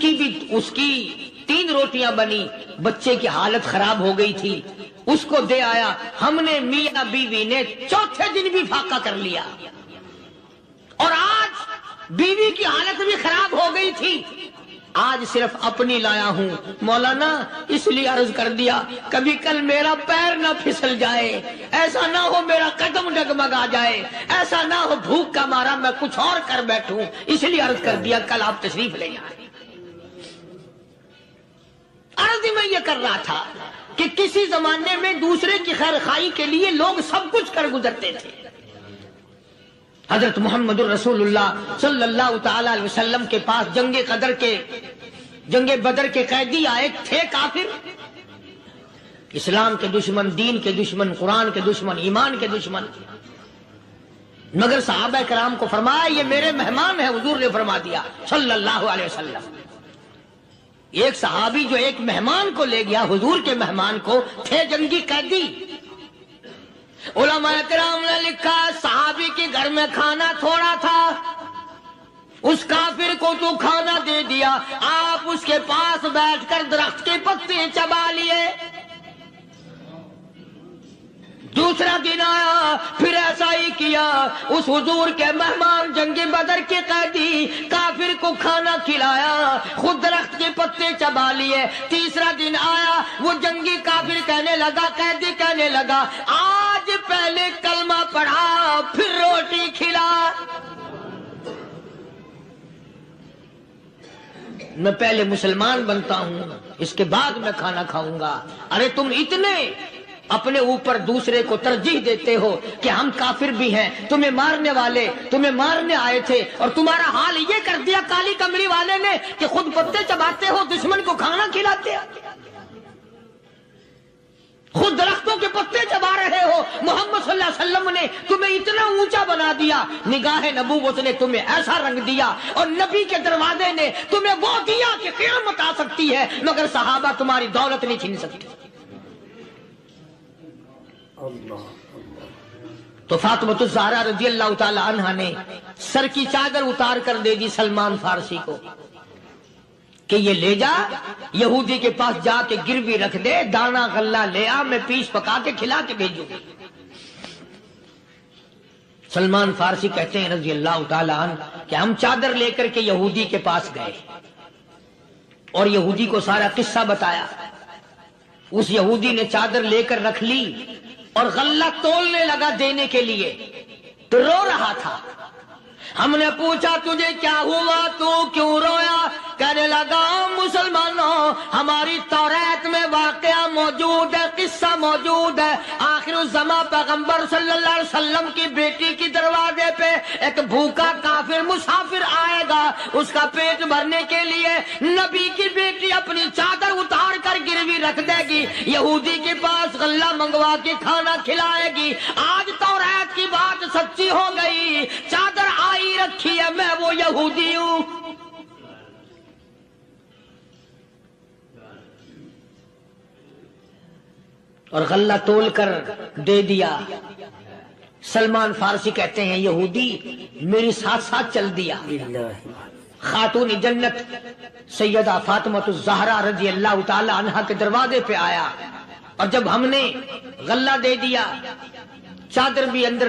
کی 3 روٹیاں بنی، بچے کی حالت خراب ہو گئی تھی، اس کو دے آیا۔ ہم نے میاں بیوی نے چوتھے دن بھی فاقہ کر لیا، اور آج بیوی کی حالت بھی خراب ہو گئی تھی، آج صرف اپنی لایا ہوں۔ مولانا اس لیے عرض کر دیا کبھی کل میرا پیر نہ پھسل جائے، ایسا نہ ہو میرا قدم ڈگمگا جائے، ایسا نہ ہو بھوک کا مارا میں کچھ اور کر بیٹھوں، اس لیے عرض کر دیا کل آپ تشریف لے جائیں۔ عرض میں یہ کر رہا تھا کہ کسی زمانے میں دوسرے کی خیر خواہی کے لیے لوگ سب کچھ کر گزرتے تھے۔ حضرت محمد الرسول اللہ صلی اللہ تعالی علیہ وسلم کے پاس جنگ بدر کے قیدی آئے تھے، کافر، اسلام کے دشمن، دین کے دشمن، قرآن کے دشمن، ایمان کے دشمن، مگر صحابہ کرام کو فرمایا یہ میرے مہمان ہیں، حضور نے فرما دیا صلی اللہ علیہ وسلم۔ ایک صحابی جو ایک مہمان کو لے گیا، حضور کے مہمان کو، تھے جنگی قیدی۔ علماء کرام نے لکھا صحابی کے گھر میں کھانا تھوڑا تھا، اس کافر کو تو کھانا دے دیا، آپ اس کے پاس بیٹھ کر درخت کے پتے چبا لیے۔ دوسرا دن آیا پھر ایسا ہی کیا، اس حضور کے مہمان جنگ بدر کے قیدی کافر کو کھانا کھلایا، خود درخت کے پتے چبا لیے۔ تیسرا دن آیا وہ جنگی کافر کہنے لگا، قیدی کہنے لگا آج پہلے کلمہ پڑھا پھر روٹی کھلا، میں پہلے مسلمان بنتا ہوں اس کے بعد میں کھانا کھاؤں گا۔ ارے تم اتنے اپنے اوپر دوسرے کو ترجیح دیتے ہو کہ ہم کافر بھی ہیں، تمہیں مارنے والے تمہیں مارنے آئے تھے، اور تمہارا حال یہ کر دیا کالی کمری والے نے کہ خود پتے چباتے ہو، دشمن کو کھانا کھلاتے ہو، خود درختوں کے پتے چبا رہے ہو۔ محمد صلی اللہ علیہ وسلم نے تمہیں اتنا اونچا بنا دیا، نگاہ نبوت نے تمہیں ایسا رنگ دیا، اور نبی کے دروازے نے تمہیں وہ دیا کہ قیامت آ سکتی ہے مگر صحابہ تمہاری دولت نہیں چھین سکتے۔ تو فاطمۃ الزہرا رضی اللہ تعالی عنہا نے سر کی چادر اتار کر دے دی سلمان فارسی کو کہ یہ لے جا، یہودی کے پاس جا کے گروی رکھ دے، دانا غلہ لے آ، میں پیس پکا کے کھلا کے بھیجوں۔ سلمان فارسی کہتے ہیں رضی اللہ تعالی عنہ کہ ہم چادر لے کر کے یہودی کے پاس گئے اور یہودی کو سارا قصہ بتایا۔ اس یہودی نے چادر لے کر رکھ لی اور غلہ تولنے لگا دینے کے لیے، تو رو رہا تھا۔ ہم نے پوچھا تجھے کیا ہوا، تو کیوں رویا؟ کہنے لگا مسلمانوں ہماری توریت میں واقعہ موجود ہے، قصہ موجود ہے، آخر الزمان پیغمبر صلی اللہ علیہ وسلم کی بیٹی کی دروازے پہ ایک بھوکا کافر مسافر آئے گا، اس کا پیٹ بھرنے کے لیے نبی کی بیٹی اپنی چادر اتار کر گروی رکھ دے گی، یہودی کے پاس غلہ منگوا کے کھانا کھلائے گی۔ آج توریت کی بات سچی ہو گئی، چادر آئی رکھی ہے، میں وہ یہودی ہوں۔ اور غلہ تول کر دے دیا۔ سلمان فارسی کہتے ہیں یہودی میری ساتھ ساتھ چل دیا۔ خاتون جنت سیدہ فاطمۃ الزہرا رضی اللہ تعالی عنہا کے دروازے پہ آیا، اور جب ہم نے غلہ دے دیا، چادر بھی اندر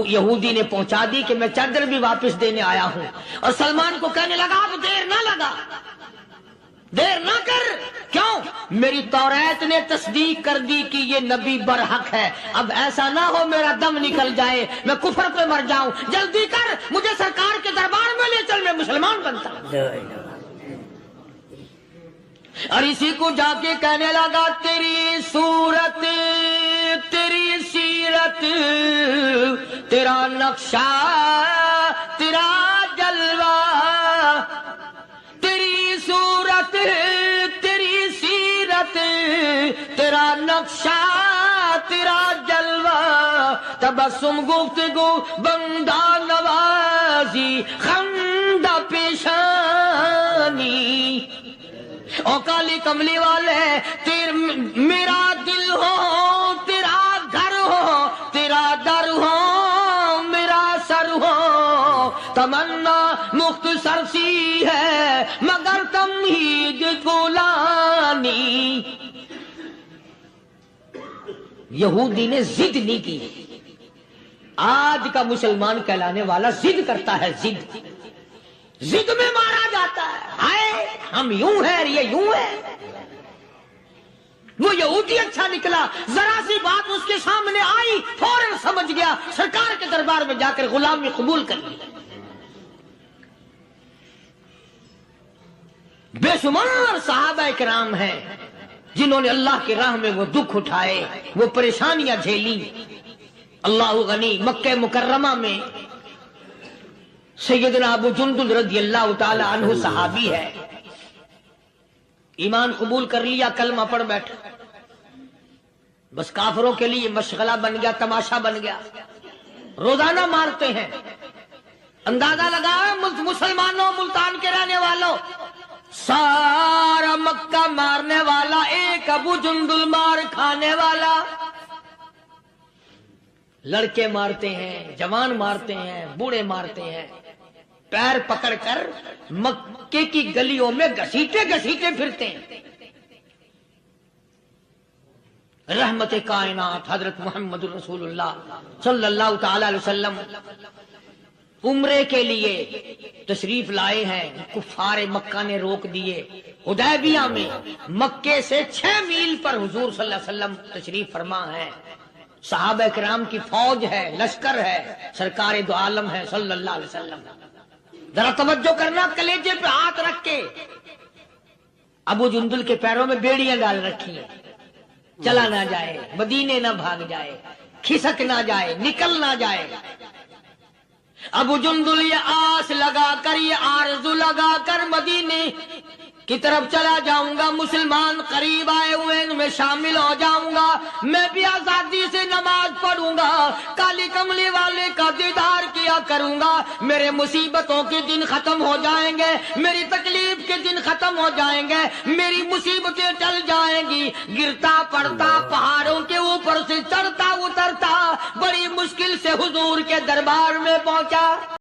یہودی نے پہنچا دی کہ میں چادر بھی واپس دینے آیا ہوں، اور سلمان کو کہنے لگا اب دیر نہ لگا، دیر نہ کر، کیوں؟ میری توریت نے تصدیق کر دی کہ یہ نبی برحق ہے، اب ایسا نہ ہو میرا دم نکل جائے، میں کفر پہ مر جاؤں، جلدی کر مجھے سرکار کے دربار میں لے چل، میں مسلمان بنتا ہوں۔ اور اسی کو جا کے کہنے لگا تیری صورت، تیری سیرت، تیرا نقشہ، تیرا جلوہ، تیری صورت، تیری سیرت، تیرا نقشہ، تیرا جلوہ، تبسم گفتگو بندہ نوازی، خندہ پیشانی، او کالی کملی والے میرا دل ہو تیرا گھر ہو تیرا در ہو میرا سر ہو تمنا مختصر سی ہے مگر تمہید طولانی یہودی نے ضد نہیں کی آج کا مسلمان کہلانے والا ضد کرتا ہے ضد میں مارا جاتا ہے ہم یوں ہیں یہ یوں ہے وہ یہودی اچھا نکلا ذرا سی بات اس کے سامنے آئی فوراً سمجھ گیا سرکار کے دربار میں جا کر غلامی قبول کر لی بے شمار صحابہ کرام ہیں جنہوں نے اللہ کی راہ میں وہ دکھ اٹھائے وہ پریشانیاں جھیلی اللہ غنی مکہ مکرمہ میں سیدنا ابو جندل رضی اللہ تعالی عنہ صحابی ہے ایمان قبول کر لیا کلمہ پڑھ بیٹھا بس کافروں کے لیے مشغلہ بن گیا تماشا بن گیا روزانہ مارتے ہیں اندازہ لگا مسلمانوں ملتان کے رہنے والوں سارا مکہ مارنے والا ایک ابو جندل مار کھانے والا لڑکے مارتے ہیں جوان مارتے ہیں بوڑھے مارتے ہیں پیر پکڑ کر مکے کی گلیوں میں گھسیٹے گھسیٹے پھرتے ہیں رحمت کائنات حضرت محمد رسول اللہ صلی اللہ تعالی علیہ وسلم عمرے کے لیے تشریف لائے ہیں کفار مکہ نے روک دیے حدیبیہ میں مکے سے 6 میل پر حضور صلی اللہ علیہ وسلم تشریف فرما ہے صحابہ کرام کی فوج ہے لشکر ہے سرکار دو عالم ہے صلی اللہ علیہ وسلم ذرا توجہ کرنا کلیجے پہ ہاتھ رکھ کے ابو جندل کے پیروں میں بیڑیاں ڈال رکھی ہیں چلا نہ جائے مدینے نہ بھاگ جائے کھسک نہ جائے نکل نہ جائے ابو جندل یہ آس لگا کر یہ آرزو لگا کر مدینے کی طرف چلا جاؤں گا مسلمان قریب آئے ہوئے ان میں شامل ہو جاؤں گا میں بھی آزادی سے نماز پڑھوں گا کالی کملی والے کا دیدار کیا کروں گا میرے مصیبتوں کے دن ختم ہو جائیں گے میری تکلیف کے دن ختم ہو جائیں گے میری مصیبتیں ٹل جائیں گی گرتا پڑتا پہاڑوں کے اوپر سے چڑھتا اترتا بڑی مشکل سے حضور کے دربار میں پہنچا